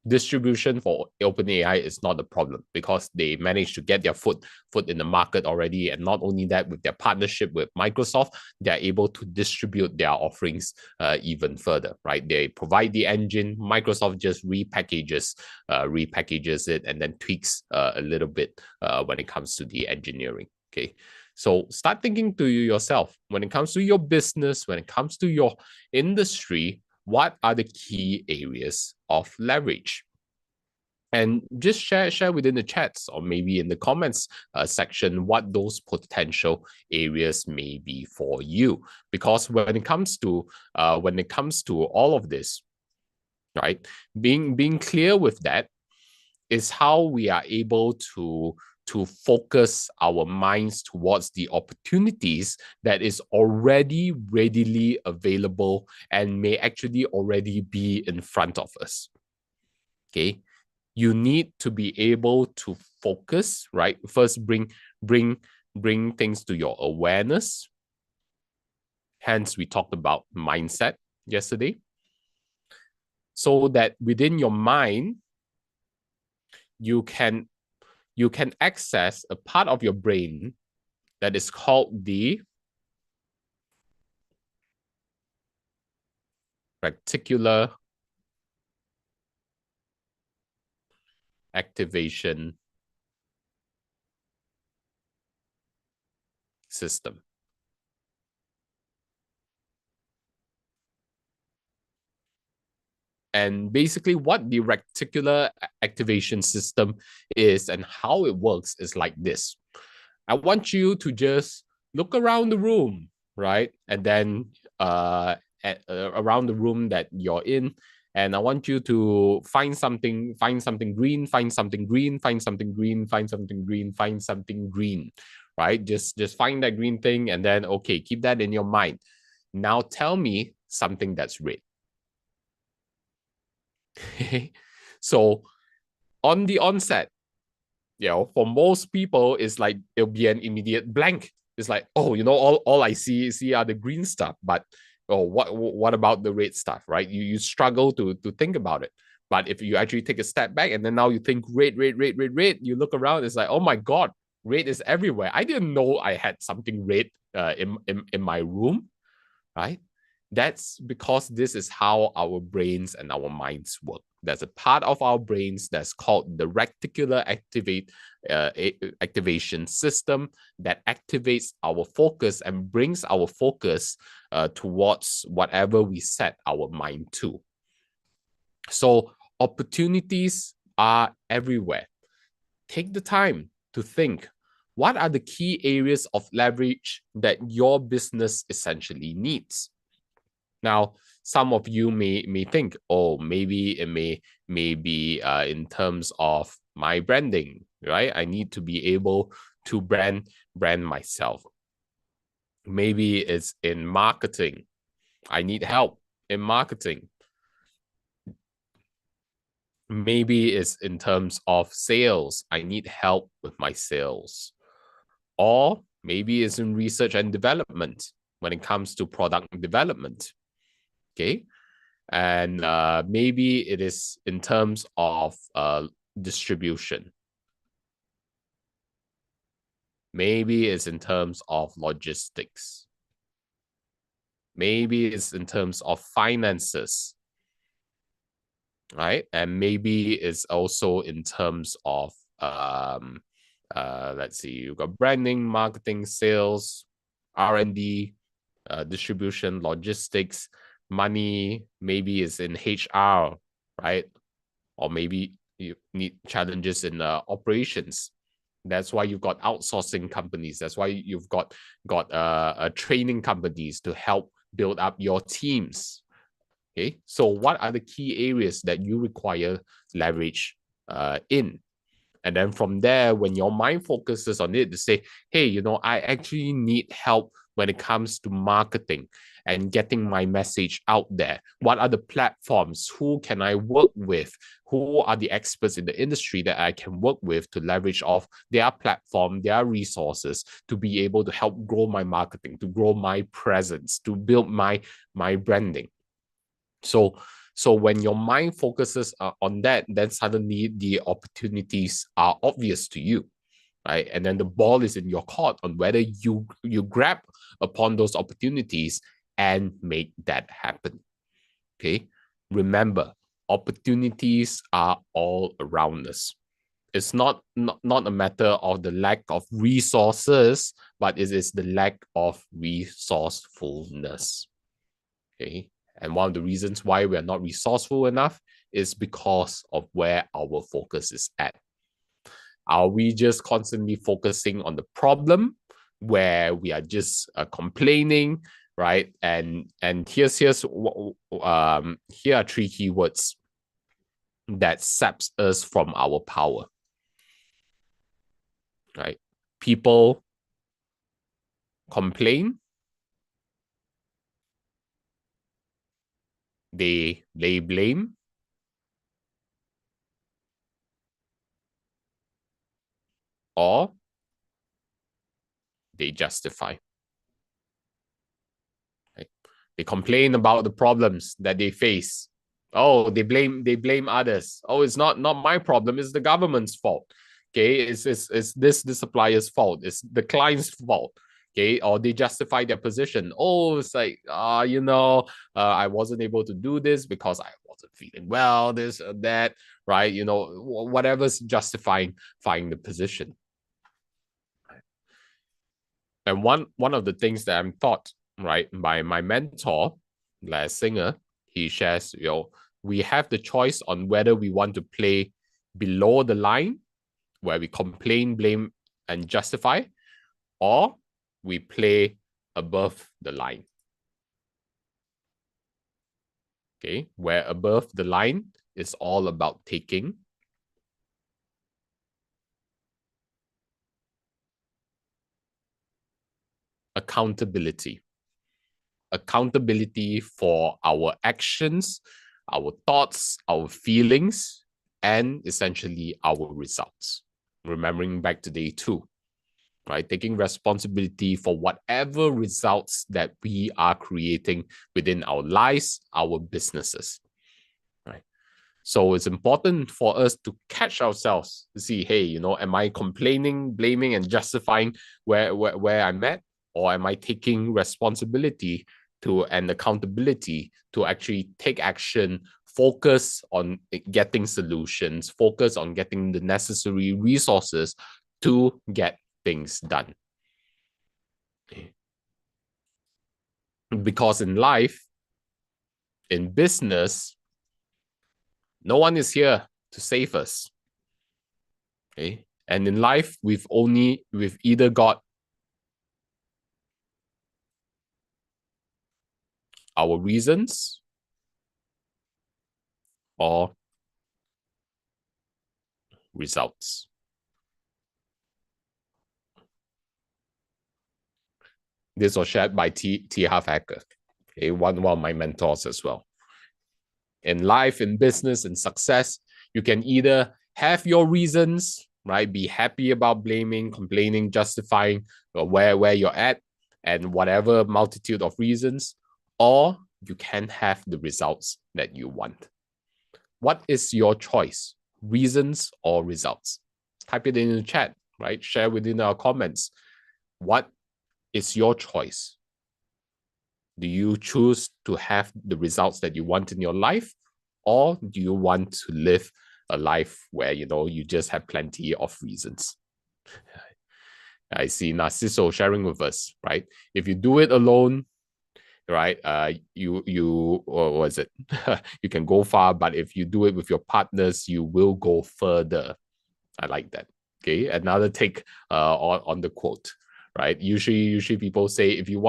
Distribution for OpenAI is not a problem because they managed to get their foot in the market already. And not only that, with their partnership with Microsoft, they're able to distribute their offerings even further, right? They provide the engine, Microsoft just repackages it, and then tweaks a little bit when it comes to the engineering. Okay, so start thinking to yourself, when it comes to your business, when it comes to your industry, what are the key areas of leverage? And just share within the chats or maybe in the comments section what those potential areas may be for you. Because when it comes to all of this, right, being clear with that is how we are able to focus our minds towards the opportunities that is already readily available and may actually already be in front of us. Okay, you need to be able to focus, right? First, bring things to your awareness. Hence, we talked about mindset yesterday. So that within your mind, you can access a part of your brain that is called the reticular activation system. And basically what the reticular activation system is and how it works is like this. I want you to just look around the room, right? And then around the room that you're in, and I want you to find something green, find something green, find something green, find something green, find something green, right? Just find that green thing, and then okay, keep that in your mind. Now tell me something that's red. So on the onset, for most people, it's like it'll be an immediate blank. It's like, oh, all I see are the green stuff. But what about the red stuff, right? You struggle to think about it. But if you actually take a step back and then now you think red, you look around, it's like, oh my God, red is everywhere. I didn't know I had something red in my room, right? That's because this is how our brains and our minds work. There's a part of our brains that's called the reticular activation system that activates our focus and brings our focus towards whatever we set our mind to. So opportunities are everywhere. Take the time to think, what are the key areas of leverage that your business essentially needs? Now, some of you may think, oh, maybe it may be in terms of my branding, right? I need to be able to brand myself. Maybe it's in marketing. I need help in marketing. Maybe it's in terms of sales. I need help with my sales. Or maybe it's in research and development when it comes to product development. Okay. And maybe it is in terms of distribution. Maybe it's in terms of logistics. Maybe it's in terms of finances, right? And maybe it's also in terms of, let's see, you've got branding, marketing, sales, R&D, distribution, logistics, money. Maybe it's in HR, right? Or maybe you need challenges in operations. That's why you've got outsourcing companies. That's why you've got training companies to help build up your teams. Okay, so what are the key areas that you require leverage in? And then from there, when your mind focuses on it, to say, hey, I actually need help when it comes to marketing and getting my message out there. What are the platforms? Who can I work with? Who are the experts in the industry that I can work with to leverage off their platform, their resources to be able to help grow my marketing, to grow my presence, to build my branding? So when your mind focuses on that, then suddenly the opportunities are obvious to you, right? And then the ball is in your court on whether you grab upon those opportunities and make that happen. Okay, remember, opportunities are all around us. It's not a matter of the lack of resources, but it is the lack of resourcefulness. Okay. And one of the reasons why we are not resourceful enough is because of where our focus is at. Are we just constantly focusing on the problem where we are just complaining, right? And here are 3 keywords that saps us from our power, right? People complain, they lay blame, or they justify. Right? They complain about the problems that they face. Oh, they blame others. Oh, it's not my problem, it's the government's fault. Okay, it's this supplier's fault, it's the client's fault. Okay, or they justify their position. Oh, it's like, I wasn't able to do this because I wasn't feeling well, this or that, right? Whatever's justifying the position. And one of the things that I'm taught, right, by my mentor, Les Singer, he shares, we have the choice on whether we want to play below the line, where we complain, blame, and justify, or we play above the line. Okay, where above the line is all about taking, accountability. Accountability for our actions, our thoughts, our feelings, and essentially our results. Remembering back to day 2, right? Taking responsibility for whatever results that we are creating within our lives, our businesses, right? So it's important for us to catch ourselves to see, hey, am I complaining, blaming, and justifying where I'm at? Or am I taking responsibility and accountability to actually take action, focus on getting solutions, focus on getting the necessary resources to get things done? Because in life, in business, no one is here to save us. Okay. And in life, we've either got our reasons or results. This was shared by T. Halfhacker, okay, one of my mentors as well. In life, in business, in success, you can either have your reasons, right? Be happy about blaming, complaining, justifying where you're at and whatever multitude of reasons, or you can have the results that you want. What is your choice? Reasons or results? Type it in the chat, right? Share within our comments. What is your choice? Do you choose to have the results that you want in your life, or do you want to live a life where you just have plenty of reasons? I see Narciso sharing with us, right? If you do it alone, right, what was it? You can go far, but if you do it with your partners, you will go further. I like that. Okay, another take on the quote, right? Usually people say if you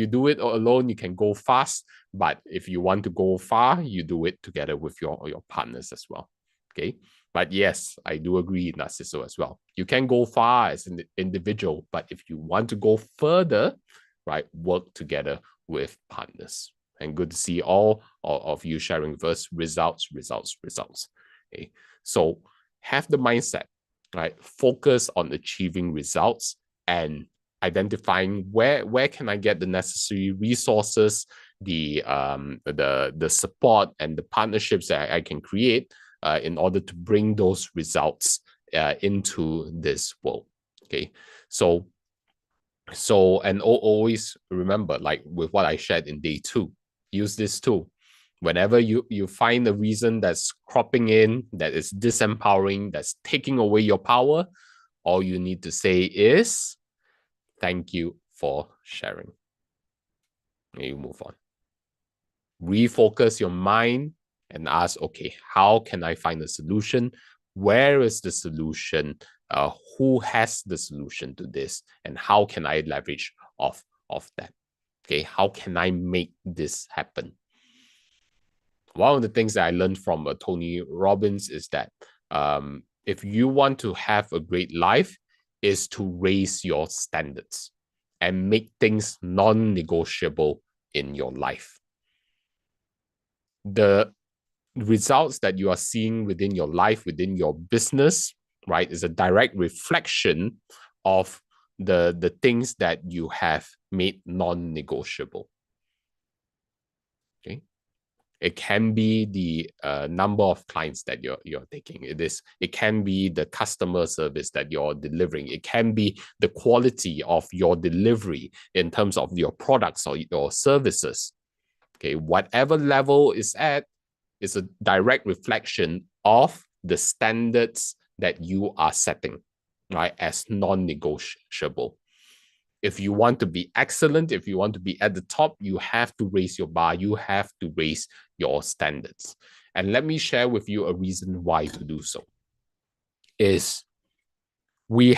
do it alone, you can go fast, but if you want to go far, you do it together with your partners as well. Okay, but yes, I do agree, Narciso, as well. You can go far as an individual, but if you want to go further, right, work together with partners. And good to see all of you sharing with us results. Okay, so have the mindset, right? Focus on achieving results and identifying where can I get the necessary resources, the support and the partnerships that I can create in order to bring those results into this world. Okay, so and always remember, like with what I shared in day 2, use this tool. Whenever you find a reason that's cropping in, that is disempowering, that's taking away your power, all you need to say is, thank you for sharing. And you move on. Refocus your mind and ask, okay, how can I find a solution? Where is the solution? Who has the solution to this? And how can I leverage off of that? Okay, how can I make this happen? One of the things that I learned from Tony Robbins is that if you want to have a great life, is to raise your standards and make things non-negotiable in your life. The results that you are seeing within your life, within your business, right, is a direct reflection of the things that you have made non-negotiable. Okay. It can be the number of clients that you're taking. It can be the customer service that you're delivering. It can be the quality of your delivery in terms of your products or your services. Okay, whatever level is at is a direct reflection of the standards that you are setting, right, as non-negotiable. If you want to be excellent, if you want to be at the top, you have to raise your bar. You have to raise your standards. And let me share with you a reason why to do so. Is we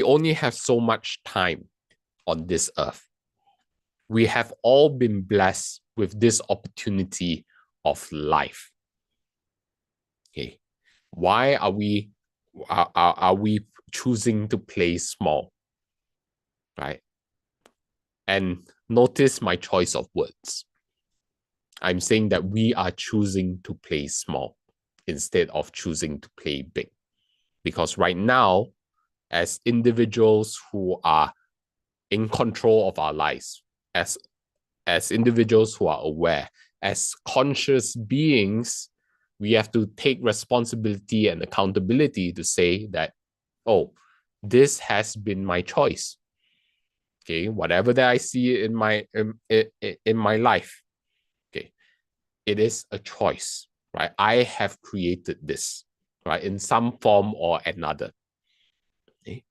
only have so much time on this earth. We have all been blessed with this opportunity of life. Okay, why are we choosing to play small, right? And notice my choice of words. I'm saying that we are choosing to play small instead of choosing to play big. Because right now, as individuals who are in control of our lives, as individuals who are aware, as conscious beings, we have to take responsibility and accountability to say that, oh, this has been my choice. Okay, whatever that I see in my life, okay, it is a choice, right? I have created this, right, in some form or another. Okay?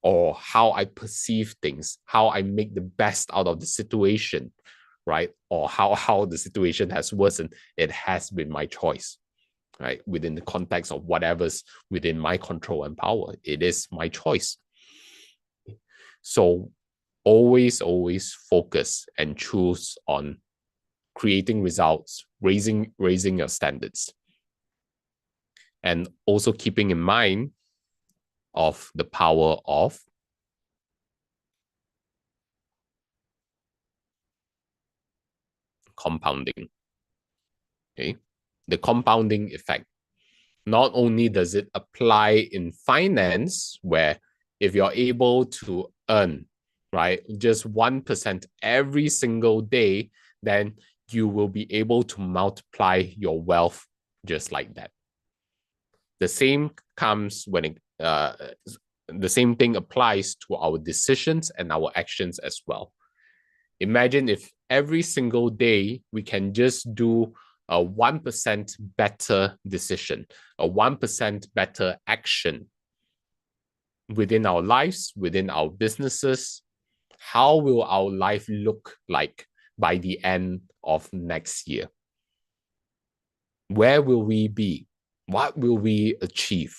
Or how I perceive things, how I make the best out of the situation, right? Or how the situation has worsened, it has been my choice, right? Within the context of whatever's within my control and power, it is my choice. So always focus and choose on creating results, raising your standards, and also keeping in mind of the power of compounding. Okay, the compounding effect. Not only does it apply in finance, where if you're able to earn, right, just 1% every single day, then you will be able to multiply your wealth just like that. The same comes when the same thing applies to our decisions and our actions as well. Imagine if every single day we can just do a 1% better decision, a 1% better action within our lives, within our businesses. How will our life look like by the end of next year? Where will we be? What will we achieve?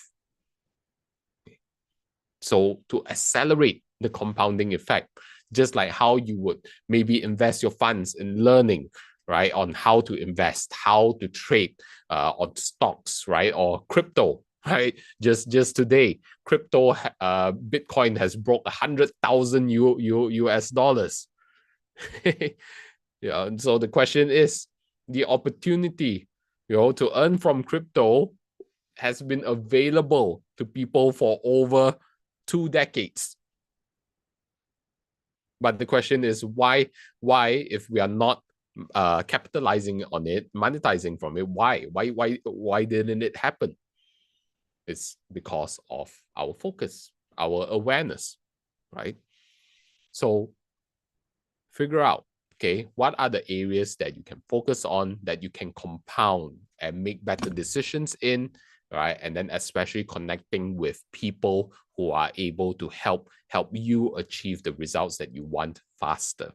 So to accelerate the compounding effect, just like how you would maybe invest your funds in learning, right, on how to invest, how to trade on stocks, right, or crypto, right? Just today, crypto, Bitcoin has broke 100,000 US dollars. Yeah, so the question is, the opportunity, to earn from crypto has been available to people for over 2 decades. But the question is, why if we are not capitalizing on it, monetizing from it, why didn't it happen? It's because of our focus, our awareness, right? So figure out, okay, what are the areas that you can focus on, that you can compound and make better decisions in, right? And then especially connecting with people who are able to help you achieve the results that you want faster.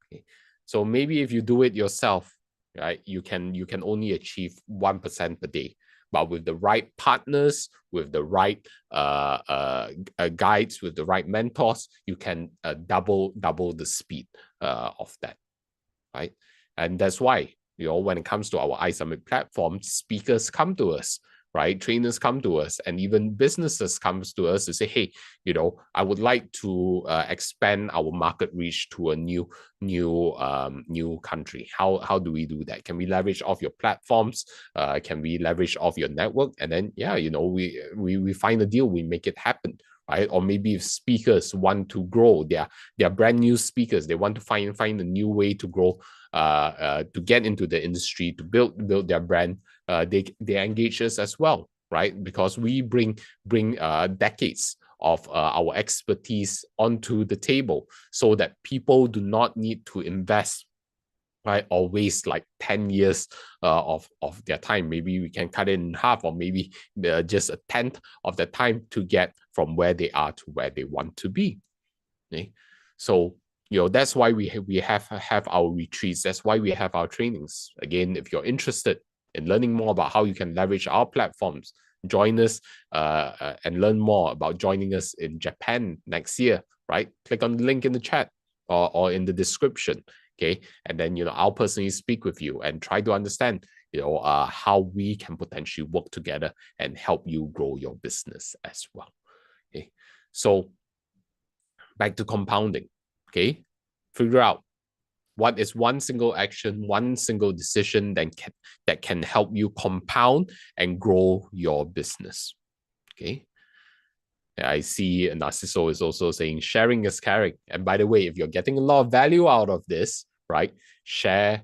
Okay. So maybe if you do it yourself, right, you can only achieve 1% per day. But with the right partners, with the right guides, with the right mentors, you can double the speed of that, right? And that's why, when it comes to our iSummit platform, speakers come to us, right? Trainers come to us, and even businesses comes to us to say, hey, I would like to expand our market reach to a new country. How do we do that? Can we leverage off your platforms? Can we leverage off your network? And then, we find a deal, we make it happen. Right? Or maybe if speakers want to grow, they're brand new speakers, they want to find a new way to grow, to get into the industry, to build their brand. They engage us as well, right? Because we bring decades of our expertise onto the table, so that people do not need to invest, right, or waste like 10 years of their time. Maybe we can cut it in half, or maybe just a tenth of the time to get from where they are to where they want to be. Okay? So, that's why we have our retreats. That's why we have our trainings. Again, if you're interested in learning more about how you can leverage our platforms, join us and learn more about joining us in Japan next year, right? Click on the link in the chat or in the description, okay? And then, I'll personally speak with you and try to understand, how we can potentially work together and help you grow your business as well, okay? So back to compounding, okay? Figure out what is one single action, one single decision that can help you compound and grow your business, okay? I see Narciso is also saying sharing is caring. And by the way, if you're getting a lot of value out of this, right, share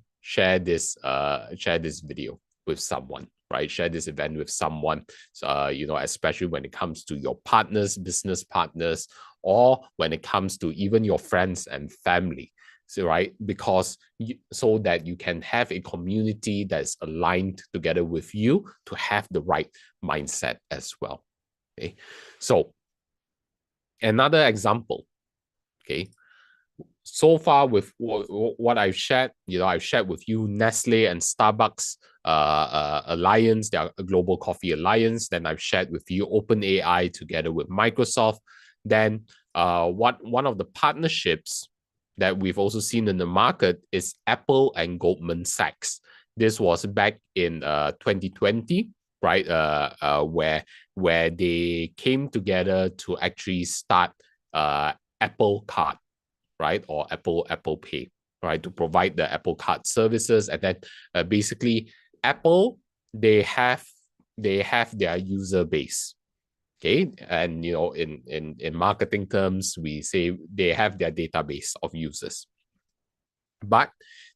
this video with someone, right? Share this event with someone, especially when it comes to your partners, business partners, or when it comes to even your friends and family. So, right, because so that you can have a community that's aligned together with you to have the right mindset as well. Okay, so another example, okay, so far with what I've shared, I've shared with you Nestle and Starbucks alliance, their global coffee alliance. Then I've shared with you OpenAI together with Microsoft. Then one of the partnerships that we've also seen in the market is Apple and Goldman Sachs. This was back in 2020, right? Where they came together to actually start Apple Card, right? Or Apple Pay, right? To provide the Apple Card services. And then basically Apple, they have their user base. Okay. And in marketing terms, we say they have their database of users. But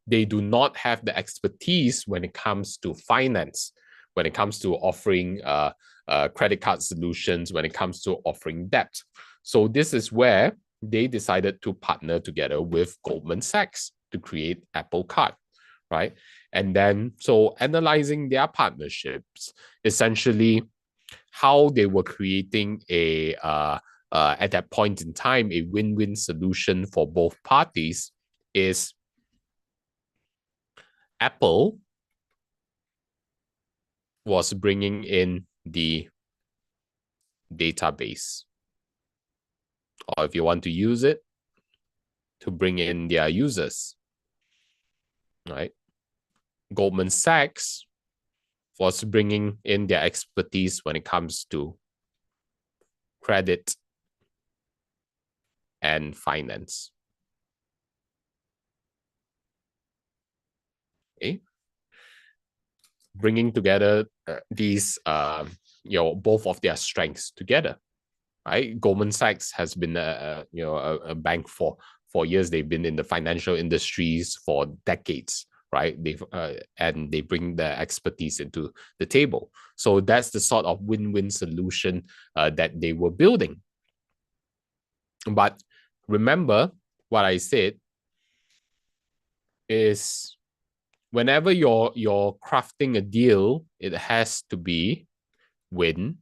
they do not have the expertise when it comes to finance, when it comes to offering credit card solutions, when it comes to offering debt. So this is where they decided to partner together with Goldman Sachs to create Apple Card, right? And then, so analyzing their partnerships, essentially how they were creating at that point in time, a win-win solution for both parties is Apple was bringing in the database, or if you want to use it, to bring in their users, right? Goldman Sachs was bringing in their expertise when it comes to credit and finance. Okay, bringing together these, both of their strengths together, right? Goldman Sachs has been a bank for years. They've been in the financial industries for decades, right? And they bring their expertise into the table. So that's the sort of win-win solution that they were building. But remember what I said is whenever you're crafting a deal, it has to be win,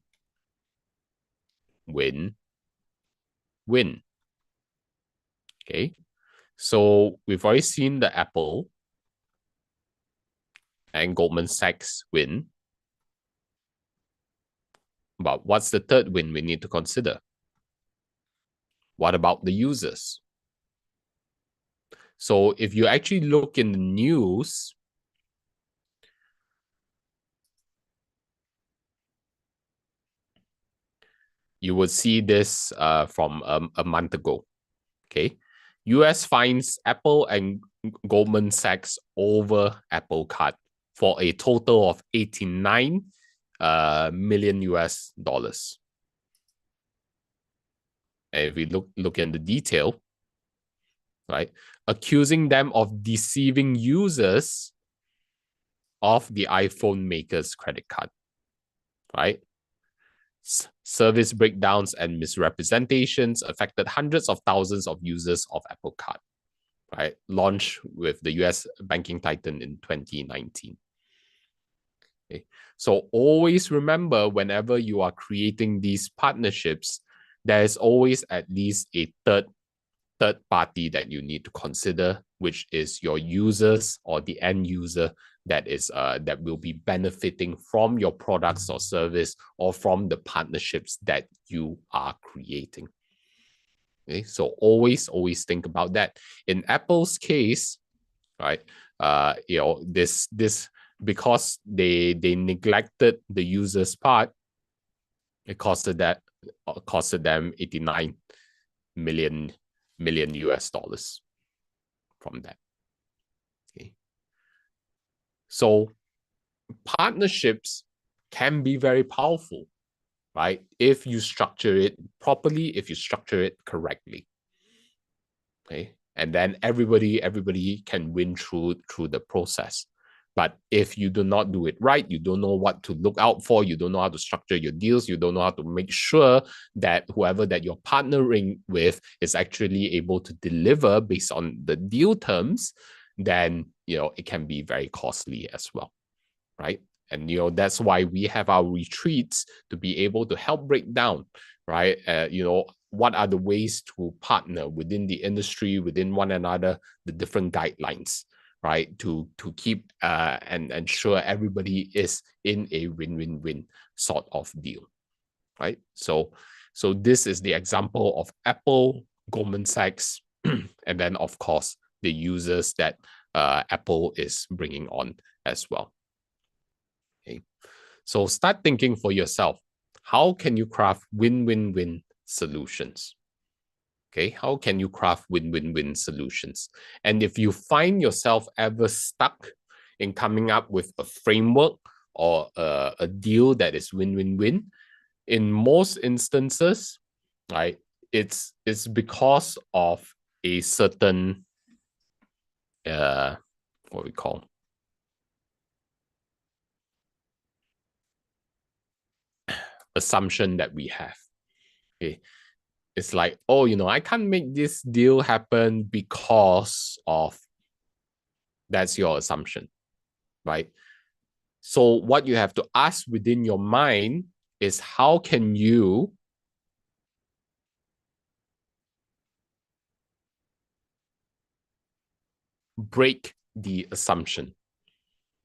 win, win. Okay. So we've already seen the Apple and Goldman Sachs win. But what's the third win we need to consider? What about the users? So if you actually look in the news, you would see this from a month ago. Okay. US fines Apple and Goldman Sachs over Apple Card for a total of 89 million US dollars. And if we look in the detail, right, accusing them of deceiving users of the iPhone maker's credit card, right? Service breakdowns and misrepresentations affected hundreds of thousands of users of Apple Card, right? Launched with the US banking titan in 2019. Okay. So always remember, whenever you are creating these partnerships, there is always at least a third third party that you need to consider, which is your users or the end user that will be benefiting from your products or service or from the partnerships that you are creating. Okay, so always think about that. In Apple's case, right? This because they neglected the user's part, it costed them 89 million US dollars from that. Okay. So partnerships can be very powerful, right? If you structure it properly, if you structure it correctly. Okay. And then everybody can win through the process. But if you do not do it right, you don't know what to look out for, you don't know how to structure your deals, you don't know how to make sure that whoever that you're partnering with is actually able to deliver based on the deal terms, then it can be very costly as well, right? And that's why we have our retreats to be able to help break down, right? What are the ways to partner within the industry, within one another, the different guidelines, right? To keep and ensure everybody is in a win-win-win sort of deal, right? So this is the example of Apple, Goldman Sachs, and then of course the users that Apple is bringing on as well. Okay, so start thinking for yourself. How can you craft win-win-win solutions? Okay, how can you craft win-win-win solutions? And if you find yourself ever stuck in coming up with a framework or a deal that is win-win-win, in most instances, right, it's because of a certain what we call assumption that we have. Okay, it's like, oh, I can't make this deal happen because of, that's your assumption, right? So what you have to ask within your mind is, how can you break the assumption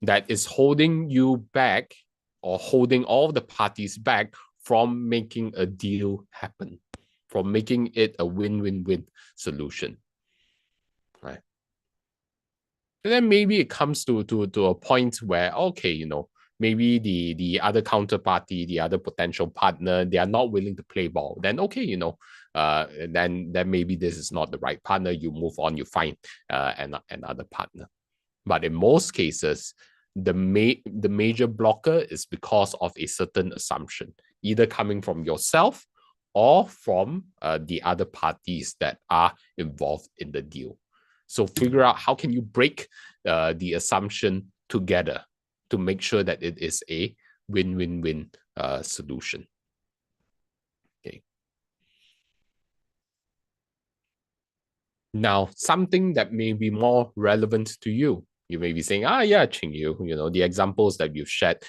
that is holding you back or holding all the parties back from making a deal happen, from making it a win-win-win solution, right? And then maybe it comes to a point where, okay, maybe the other counterparty, the other potential partner, they are not willing to play ball. Then okay, then maybe this is not the right partner. You move on, you find another partner. But in most cases, the major blocker is because of a certain assumption, either coming from yourself or from the other parties that are involved in the deal. So figure out how can you break the assumption together to make sure that it is a win-win-win solution. Okay. Now, something that may be more relevant to you. You may be saying, yeah, Ching, the examples that you've shared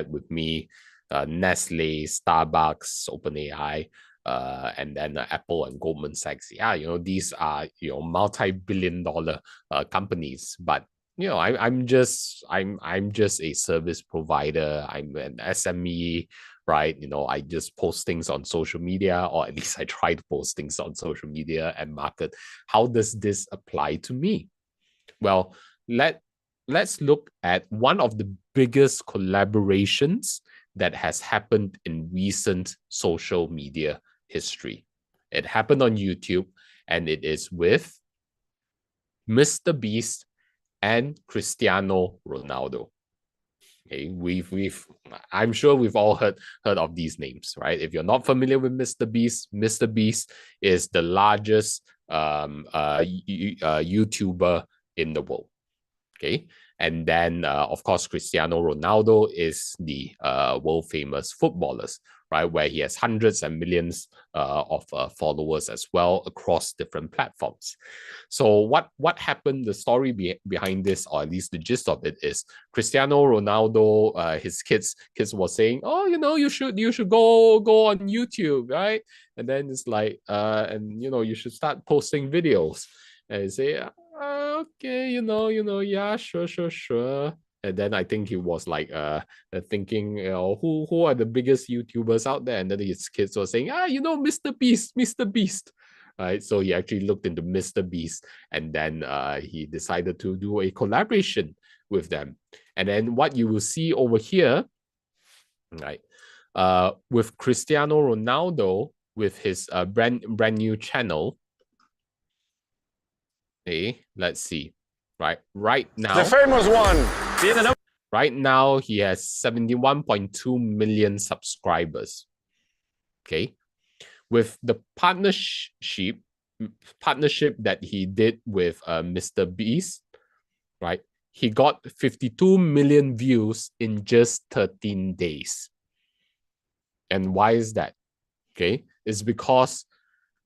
with me, Nestle, Starbucks, OpenAI, and then Apple and Goldman Sachs. Yeah, these are multi-billion-dollar companies, but I'm just a service provider. I'm an SME, right? I just post things on social media, or at least I try to post things on social media and market. How does this apply to me? Well, let's look at one of the biggest collaborations that has happened in recent social media history. It happened on YouTube, and it is with Mr. Beast and Cristiano Ronaldo. Okay, I'm sure we've all heard of these names, right? If you're not familiar with Mr. Beast is the largest YouTuber in the world. Okay, And then, of course, Cristiano Ronaldo is the world famous footballers, right? Where he has hundreds and millions of followers as well across different platforms. So what happened? The story behind this, or at least the gist of it, is Cristiano Ronaldo. His kids were saying, "Oh, you should go on YouTube, right?" And then it's like, and you should start posting videos. And he say, okay, yeah, sure. And then I think he was like thinking, who are the biggest YouTubers out there? And then his kids were saying, Mr. Beast. Right, so he actually looked into Mr. Beast, and then he decided to do a collaboration with them. And then what you will see over here, right, with Cristiano Ronaldo with his brand new channel. Okay, let's see. Right now, the famous one. Right now, he has 71.2 million subscribers. Okay, with the partnership that he did with Mr. Beast, right? He got 52 million views in just 13 days. And why is that? Okay, it's because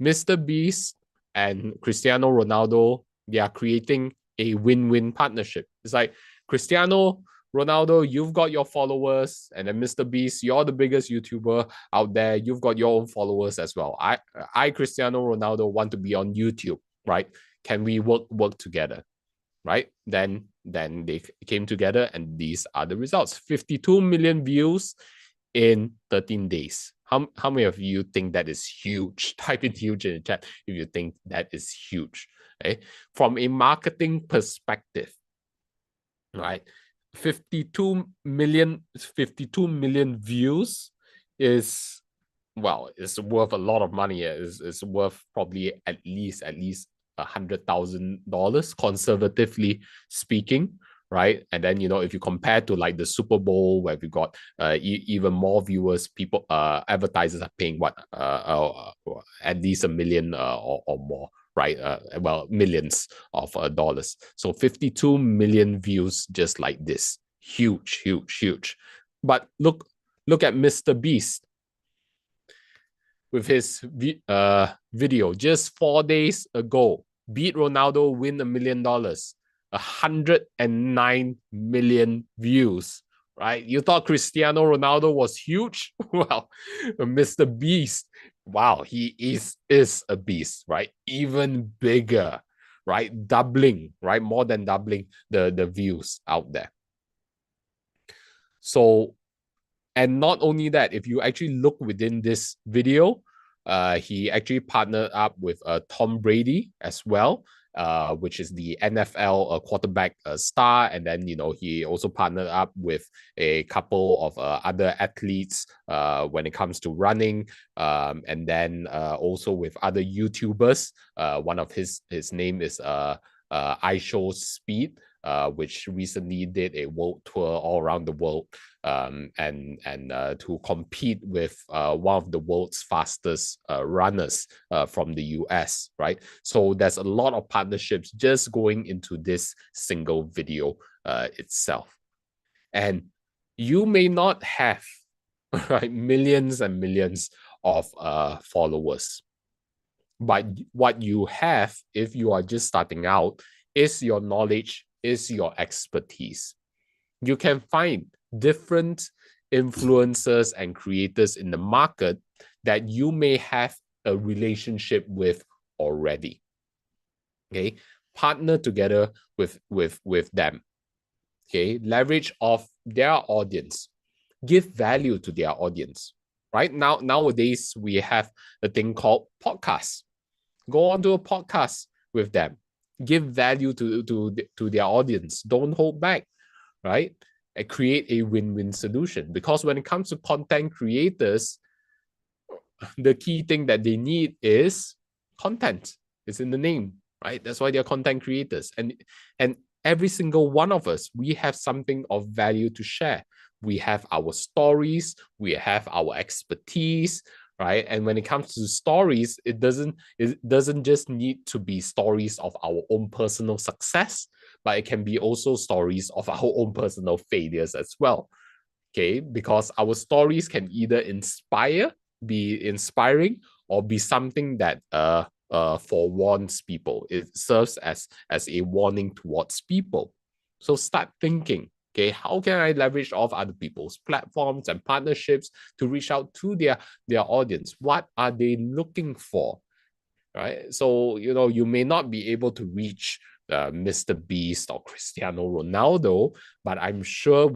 Mr. Beast and Cristiano Ronaldo, they are creating a win-win partnership. It's like, Cristiano Ronaldo, you've got your followers, and then Mr. Beast, you're the biggest YouTuber out there. You've got your own followers as well. I Cristiano Ronaldo, want to be on YouTube, right? Can we work together, right? Then they came together, and these are the results: 52 million views in 13 days. How many of you think that is huge? Type in huge in the chat if you think that is huge. Okay? From a marketing perspective, right? 52 million views is, well, it's worth a lot of money. It's worth probably at least $100,000, conservatively speaking, right? And then if you compare to like the Super Bowl, where we got even more viewers, people advertisers are paying what at least $1 million or more, right? Well, millions of dollars. So 52 million views just like this. Huge. But look at Mr. Beast with his video just 4 days ago. Beat Ronaldo, win $1 million. 109 million views, right? You thought Cristiano Ronaldo was huge? Well, Mr. Beast, wow, he is a beast, right? Even bigger, right? Doubling, right? More than doubling the views out there. So, and not only that, if you actually look within this video, he actually partnered up with Tom Brady as well, which is the NFL quarterback star. And then, he also partnered up with a couple of other athletes when it comes to running. And then also with other YouTubers. One of his name is iShowSpeed, which recently did a world tour all around the world, and to compete with one of the world's fastest runners from the US, right? So there's a lot of partnerships just going into this single video itself. And you may not have right, millions and millions of followers, but what you have, if you are just starting out, is your knowledge, is your expertise. You can find different influencers and creators in the market that you may have a relationship with already. Okay, partner together with them. Okay, leverage off their audience, give value to their audience. Right now, nowadays we have a thing called podcasts. Go on to a podcast with them, give value to their audience. Don't hold back, right? And create a win-win solution. Because when it comes to content creators, the key thing that they need is content. It's in the name, right? That's why they're content creators. And every single one of us, we have something of value to share. We have our stories, we have our expertise, right? And when it comes to stories, it doesn't just need to be stories of our own personal success, but it can be also stories of our own personal failures as well. Okay, because our stories can either be inspiring, or be something that forewarns people. It serves as a warning towards people. So start thinking, okay, how can I leverage off other people's platforms and partnerships to reach out to their audience? What are they looking for? Right? So, you may not be able to reach Mr. Beast or Cristiano Ronaldo, but I'm sure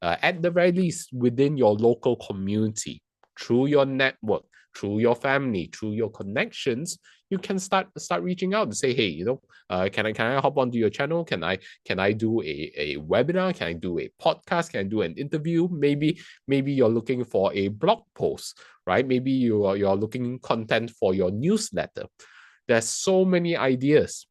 at the very least, within your local community, through your network, through your family, through your connections, you can start reaching out to say, hey, can I hop onto your channel? Can I do a webinar? Can I do a podcast? Can I do an interview? Maybe you're looking for a blog post, right? Maybe you're looking content for your newsletter. There's so many ideas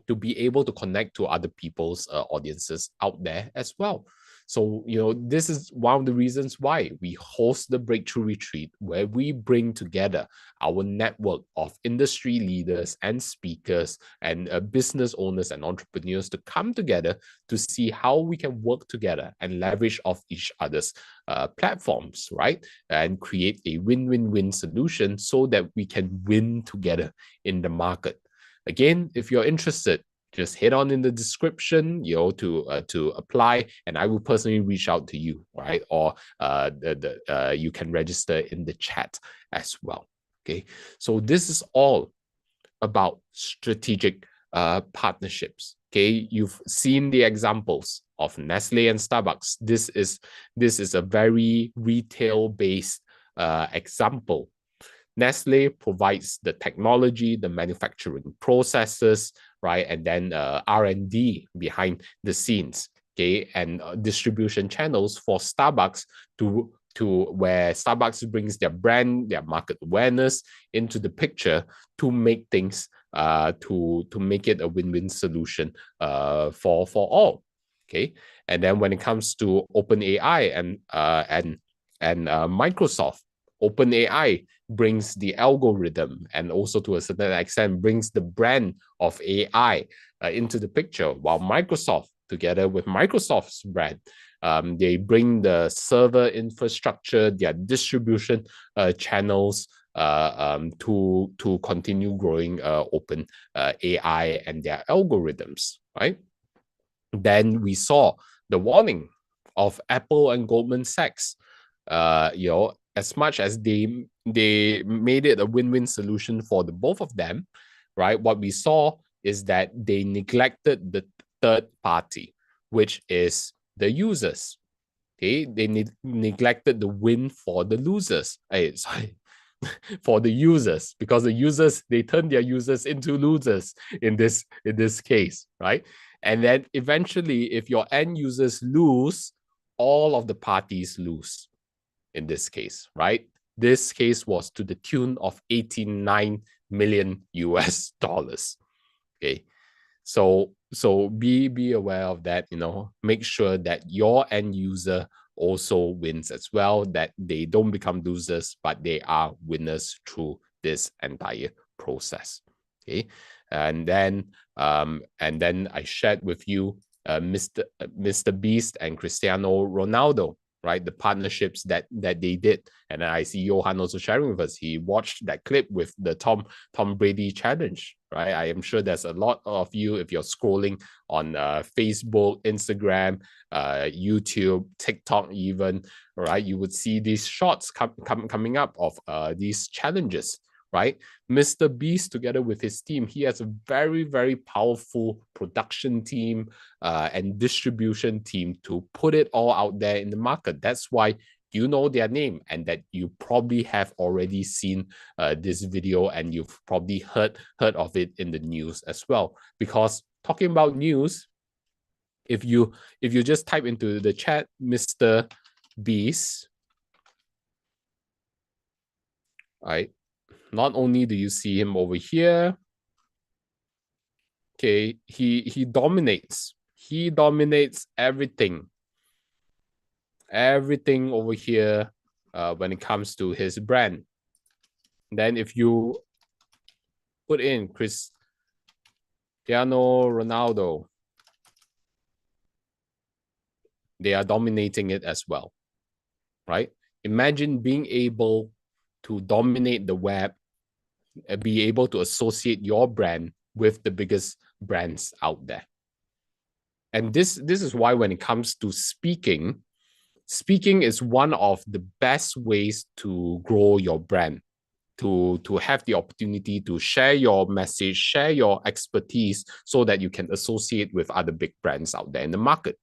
to be able to connect to other people's audiences out there as well. So, this is one of the reasons why we host the Breakthrough Retreat, where we bring together our network of industry leaders and speakers and business owners and entrepreneurs to come together to see how we can work together and leverage off each other's platforms, right? And create a win-win-win solution so that we can win together in the market. Again, if you're interested, just head on in the description, to apply, and I will personally reach out to you, right? Or you can register in the chat as well. Okay, so this is all about strategic partnerships. Okay, you've seen the examples of Nestle and Starbucks. This is a very retail-based example. Nestle provides the technology, the manufacturing processes, right? And then R&D behind the scenes, okay? And distribution channels for Starbucks to where Starbucks brings their brand, their market awareness into the picture to make things, to make it a win-win solution for all, okay? And then when it comes to OpenAI and Microsoft, OpenAI brings the algorithm and also to a certain extent brings the brand of AI into the picture, while Microsoft, together with Microsoft's brand, they bring the server infrastructure, their distribution channels to continue growing open AI and their algorithms, right? Then we saw the warning of Apple and Goldman Sachs. As much as they made it a win-win solution for the both of them, right? What we saw is that they neglected the third party, which is the users. Okay, they neglected the win for the losers. Sorry, for the users, because the users, they turn their users into losers in this case, right? And then eventually, if your end users lose, all of the parties lose in this case, right? This case was to the tune of 89 million US dollars. Okay. So be aware of that, make sure that your end user also wins as well, that they don't become losers, but they are winners through this entire process. Okay. And then I shared with you Mr. Beast and Cristiano Ronaldo, right? The partnerships that they did. And then I see Johan also sharing with us. He watched that clip with the Tom Brady challenge, right? I am sure there's a lot of you, if you're scrolling on Facebook, Instagram, YouTube, TikTok even, right? You would see these shots coming up of these challenges, right? Mr. Beast, together with his team, he has a very, very powerful production team and distribution team to put it all out there in the market. That's why you know their name, and that you probably have already seen this video, and you've probably heard of it in the news as well. Because talking about news, if you just type into the chat Mr. Beast, right? Not only do you see him over here, okay, he dominates. He dominates everything over here when it comes to his brand. Then if you put in Cristiano Ronaldo, they are dominating it as well, right? Imagine being able to dominate the web, be able to associate your brand with the biggest brands out there. And this is why when it comes to speaking is one of the best ways to grow your brand, to have the opportunity to share your message, share your expertise so that you can associate with other big brands out there in the market.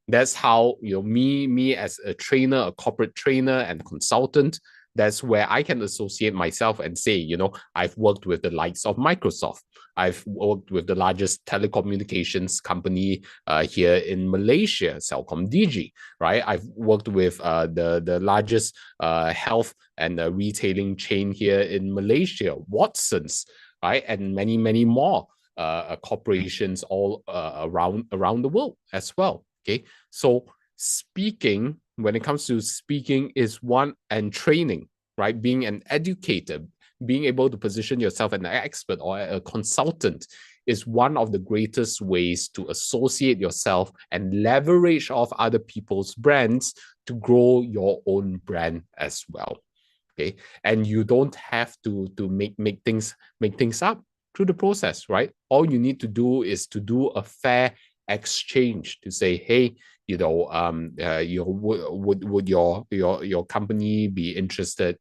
That's how, me as a trainer, a corporate trainer and consultant, that's where I can associate myself and say, I've worked with the likes of Microsoft. I've worked with the largest telecommunications company here in Malaysia, CelcomDigi, right? I've worked with the largest health and retailing chain here in Malaysia, Watsons, right? And many, many more corporations all around the world as well. Okay, so speaking, when it comes to speaking, is one, and training, right? Being an educator, being able to position yourself as an expert or a consultant is one of the greatest ways to associate yourself and leverage off other people's brands to grow your own brand as well. Okay, and you don't have to make things up through the process, right? All you need to do is to do a fair exchange to say, hey, would your company be interested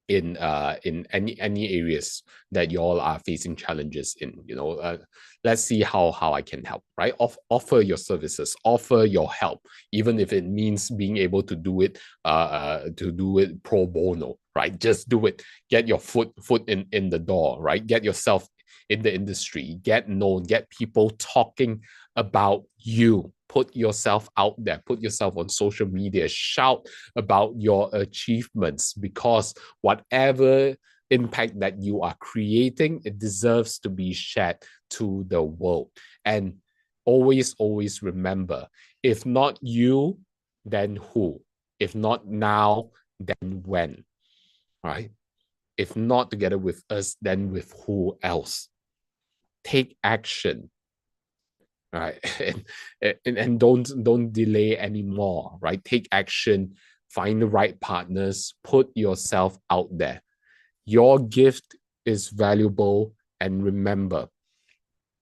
in any areas that you all are facing challenges in? Let's see how I can help, right? Offer your services, offer your help, even if it means being able to do it pro bono, right? Just do it. Get your foot in the door, right? Get yourself in the industry, get known, get people talking about you. Put yourself out there, put yourself on social media, shout about your achievements, because whatever impact that you are creating, it deserves to be shared to the world. And always remember, if not you, then who? If not now, then when? Right? If not together with us, then with who else? Take action, right? and don't delay anymore, right? Take action, find the right partners, put yourself out there. Your gift is valuable, and remember,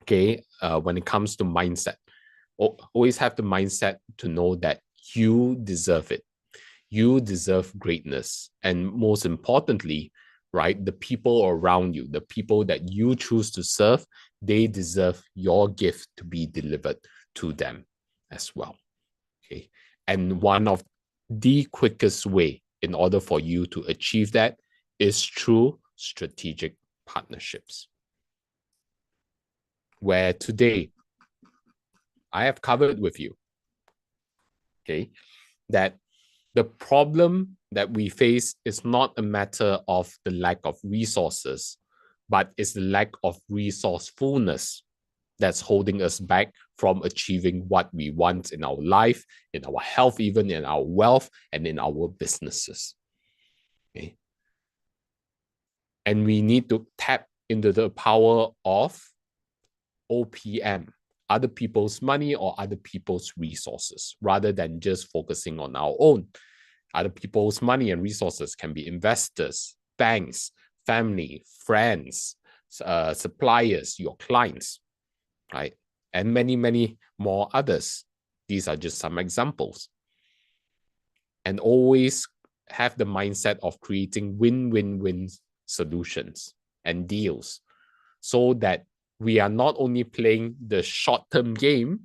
okay, when it comes to mindset, always have the mindset to know that you deserve it. You deserve greatness, and most importantly, right, the people around you, the people that you choose to serve, they deserve your gift to be delivered to them as well. Okay, and one of the quickest way in order for you to achieve that is through strategic partnerships, where today I have covered with you, okay, that the problem that we face is not a matter of the lack of resources, but it's the lack of resourcefulness that's holding us back from achieving what we want in our life, in our health, even in our wealth, and in our businesses. Okay? And we need to tap into the power of OPM, other people's money or other people's resources, rather than just focusing on our own. Other people's money and resources can be investors, banks, family, friends, suppliers, your clients, right? And many, many more others. These are just some examples. And always have the mindset of creating win-win-win solutions and deals, so that we are not only playing the short-term game,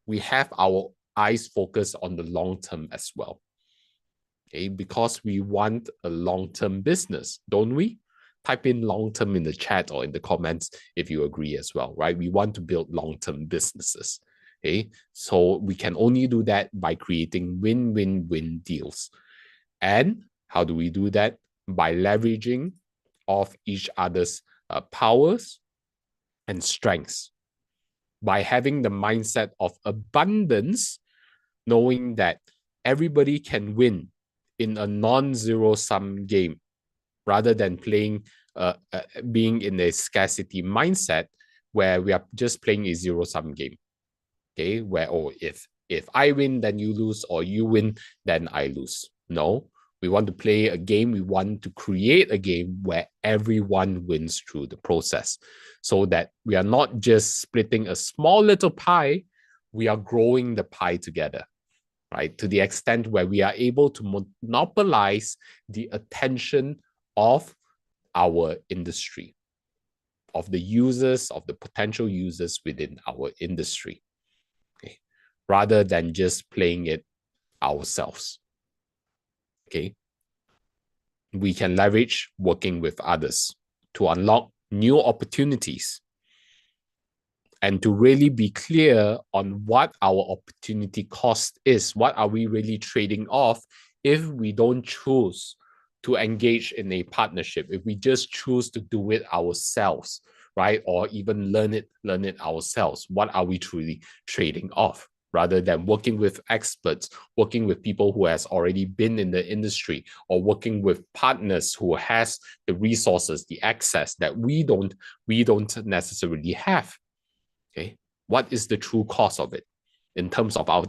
we have our eyes focused on the long-term as well. Okay, because we want a long-term business, don't we? Type in long-term in the chat or in the comments if you agree as well, right? We want to build long-term businesses. Okay, so we can only do that by creating win-win-win deals. And how do we do that? By leveraging off each other's powers and strengths. By having the mindset of abundance, knowing that everybody can win in a non-zero sum game, rather than being in a scarcity mindset where we are just playing a zero-sum game. Okay, where if I win, then you lose, or you win, then I lose. No, we want to play a game. We want to create a game where everyone wins through the process, so that we are not just splitting a small little pie, we are growing the pie together, right? To the extent where we are able to monopolize the attention of our industry, of the users, of the potential users within our industry, okay, rather than just playing it ourselves. Okay, we can leverage working with others to unlock new opportunities and to really be clear on what our opportunity cost is. What are we really trading off if we don't choose to engage in a partnership, if we just choose to do it ourselves, right? Or even learn it ourselves? What are we truly trading off? Rather than working with experts, working with people who has already been in the industry, or working with partners who has the resources, the access that we don't necessarily have. Okay, what is the true cost of it in terms of our,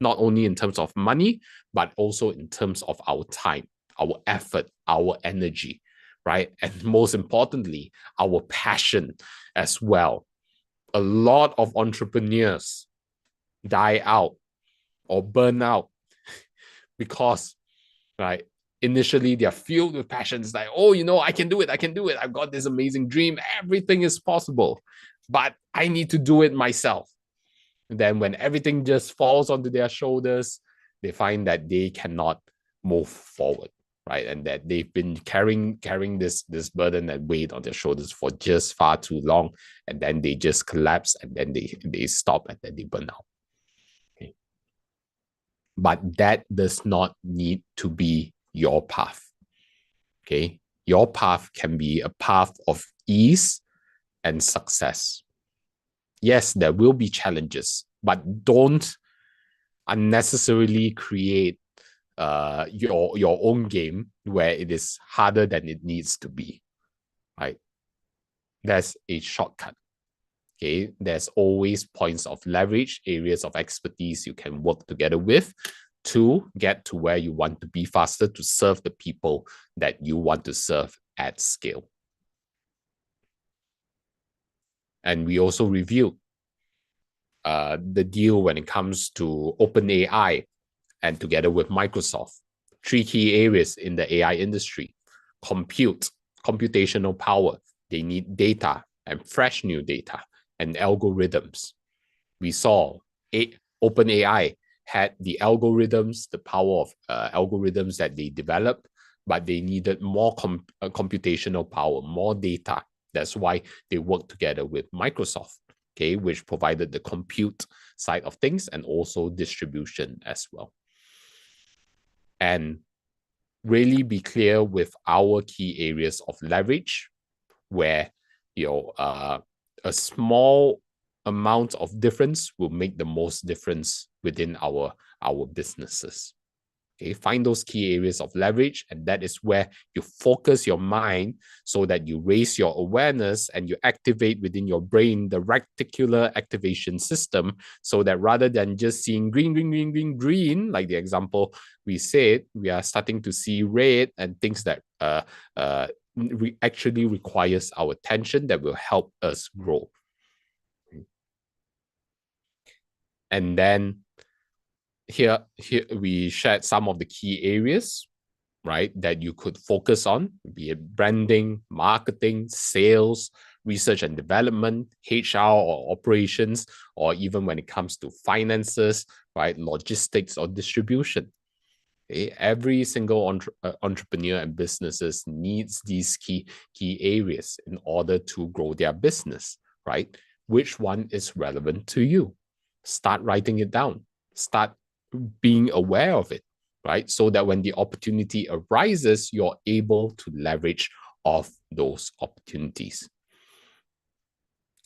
not only in terms of money, but also in terms of our time, our effort, our energy, right? And most importantly, our passion as well. A lot of entrepreneurs die out or burn out because, right, initially they're filled with passion. It's like, oh, I can do it. I've got this amazing dream. Everything is possible, but I need to do it myself. And then when everything just falls onto their shoulders, they find that they cannot move forward, right? And that they've been carrying this burden and weight on their shoulders for just far too long. And then they just collapse, and then they stop, and then they burn out. Okay. But that does not need to be your path. Okay. Your path can be a path of ease and success. Yes, there will be challenges, but don't unnecessarily create your own game where it is harder than it needs to be, right? There's a shortcut. Okay, there's always points of leverage, areas of expertise you can work together with to get to where you want to be faster, to serve the people that you want to serve at scale. And we also reviewed the deal when it comes to OpenAI and together with Microsoft. 3 key areas in the AI industry: computational power. They need data and fresh new data and algorithms. We saw OpenAI had the algorithms, the power of algorithms that they developed, but they needed more computational power, more data. That's why they worked together with Microsoft, okay, which provided the compute side of things and also distribution as well. And really be clear with our key areas of leverage, where a small amount of difference will make the most difference within our businesses. Okay, find those key areas of leverage, and that is where you focus your mind so that you raise your awareness and you activate within your brain the reticular activation system, so that rather than just seeing green, green, green, green, green, like the example we said, we are starting to see red and things that actually requires our attention, that will help us grow. And then here we shared some of the key areas, right, that you could focus on, be it branding, marketing, sales, research and development, HR or operations, or even when it comes to finances, right, logistics or distribution. Okay? Every single entrepreneur and businesses needs these key areas in order to grow their business, right? Which one is relevant to you? Start writing it down. Start being aware of it, right? So that when the opportunity arises, you're able to leverage off those opportunities.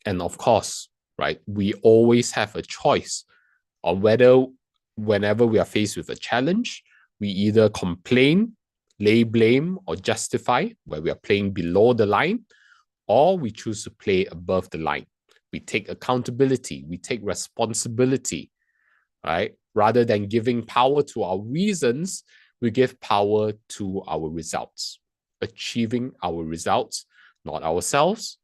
And of course, right, we always have a choice on whether, whenever we are faced with a challenge, we either complain lay blame or justify, where we are playing below the line, or we choose to play above the line. We take accountability, we take responsibility, right? Rather than giving power to our reasons, we give power to our results, achieving our results, not ourselves,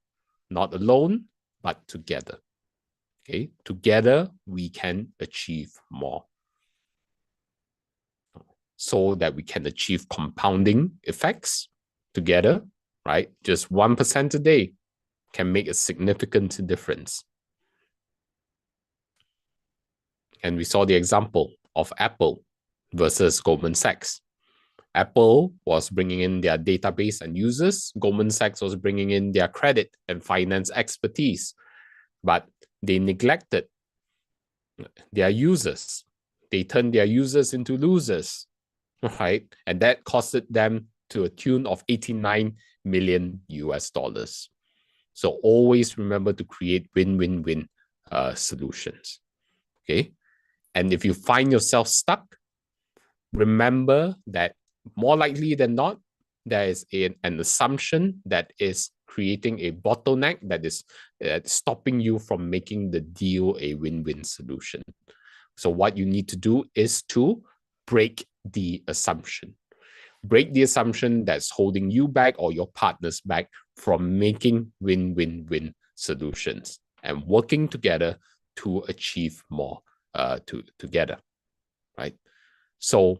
not alone, but together. Okay, together we can achieve more, so that we can achieve compounding effects together, right? Just 1% a day can make a significant difference. And we saw the example of Apple versus Goldman Sachs. Apple was bringing in their database and users. Goldman Sachs was bringing in their credit and finance expertise, but they neglected their users. They turned their users into losers, right? And that costed them to a tune of 89 million US dollars. So always remember to create win-win-win solutions. Okay. And if you find yourself stuck, remember that more likely than not, there is an assumption that is creating a bottleneck that is stopping you from making the deal a win-win solution. So what you need to do is to break the assumption. Break the assumption that's holding you back or your partners back from making win-win-win solutions and working together to achieve more together, right? So,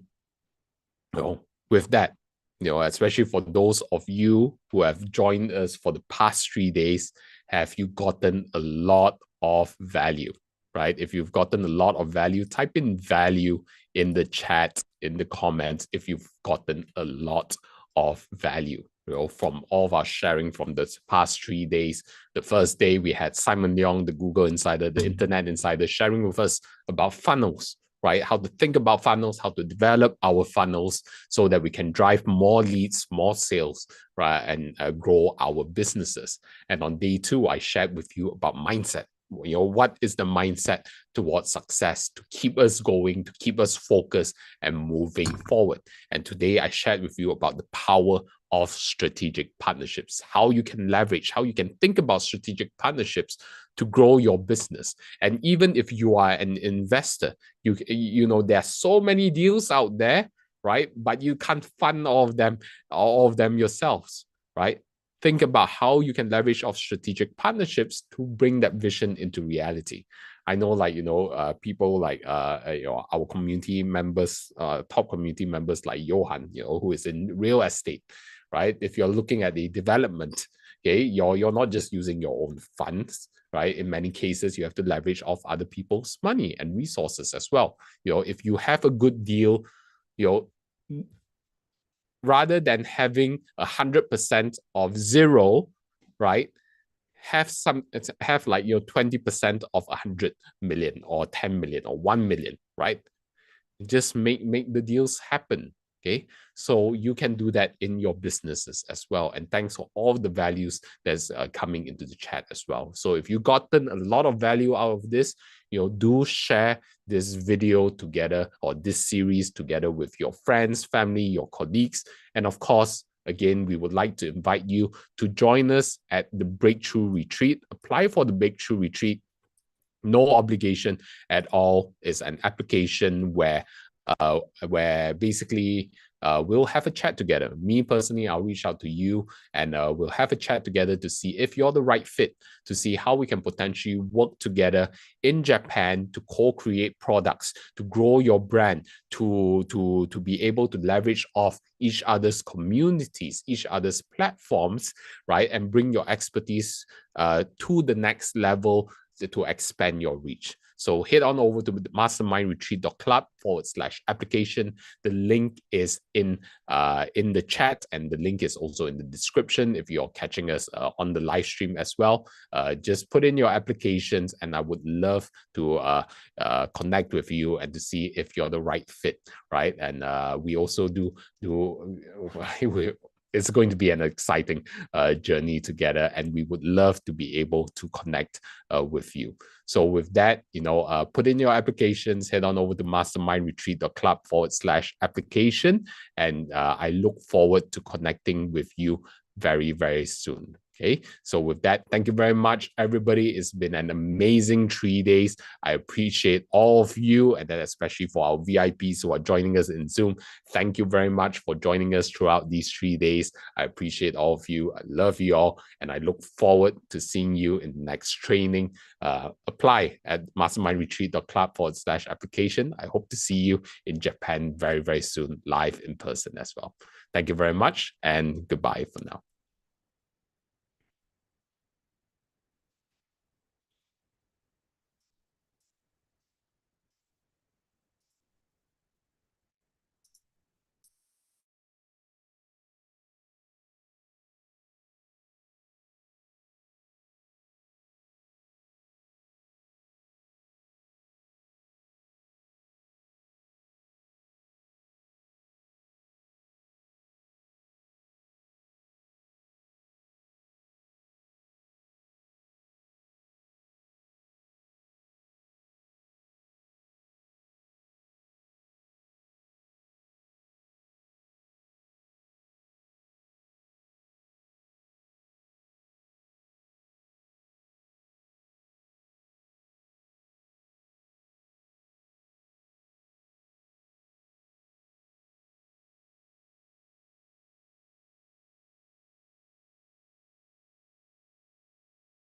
with that, especially for those of you who have joined us for the past 3 days, have you gotten a lot of value, right? If you've gotten a lot of value, type in value in the chat, in the comments, if you've gotten a lot of value, from all of our sharing from the past 3 days. The first day we had Simon Leung, the Google Insider, the Internet Insider, sharing with us about funnels, right? How to think about funnels, how to develop our funnels so that we can drive more leads, more sales, right? And grow our businesses. And on day 2, I shared with you about mindset. What is the mindset towards success to keep us going, to keep us focused and moving forward. And today I shared with you about the power of strategic partnerships, how you can leverage, how you can think about strategic partnerships to grow your business. And even if you are an investor, there are so many deals out there, right? But you can't fund all of them yourselves, right? Think about how you can leverage off strategic partnerships to bring that vision into reality. I know, people like our community members, top community members like Johan, who is in real estate, right? If you're looking at the development, okay, you're not just using your own funds, right? In many cases, you have to leverage off other people's money and resources as well. If you have a good deal, rather than having 100% of zero, right? Have 20% of 100 million or 10 million or 1 million, right? Just make the deals happen. Okay, so you can do that in your businesses as well. And thanks for all the values that's coming into the chat as well. So if you've gotten a lot of value out of this, do share this video together or this series together with your friends, family, your colleagues. And of course, again, we would like to invite you to join us at the Breakthrough Retreat. Apply for the Breakthrough Retreat. No obligation at all. It's an application where basically we'll have a chat together. Me personally, I'll reach out to you and we'll have a chat together to see if you're the right fit, to see how we can potentially work together in Japan to co-create products, to grow your brand, to be able to leverage off each other's communities, each other's platforms, right? And bring your expertise to the next level to expand your reach. So head on over to mastermindretreat.club/application. The link is in the chat, and the link is also in the description if you're catching us on the live stream as well. Just put in your applications, and I would love to connect with you and to see if you're the right fit, right? And we also do it's going to be an exciting journey together, and we would love to be able to connect with you. So with that, put in your applications, head on over to mastermindretreat.club/application, and I look forward to connecting with you very, very soon. Okay, so with that, thank you very much, everybody. It's been an amazing 3 days. I appreciate all of you, and then especially for our VIPs who are joining us in Zoom. Thank you very much for joining us throughout these 3 days. I appreciate all of you. I love you all, and I look forward to seeing you in the next training. Apply at mastermindretreat.club/application. I hope to see you in Japan very, very soon, live in person as well. Thank you very much, and goodbye for now.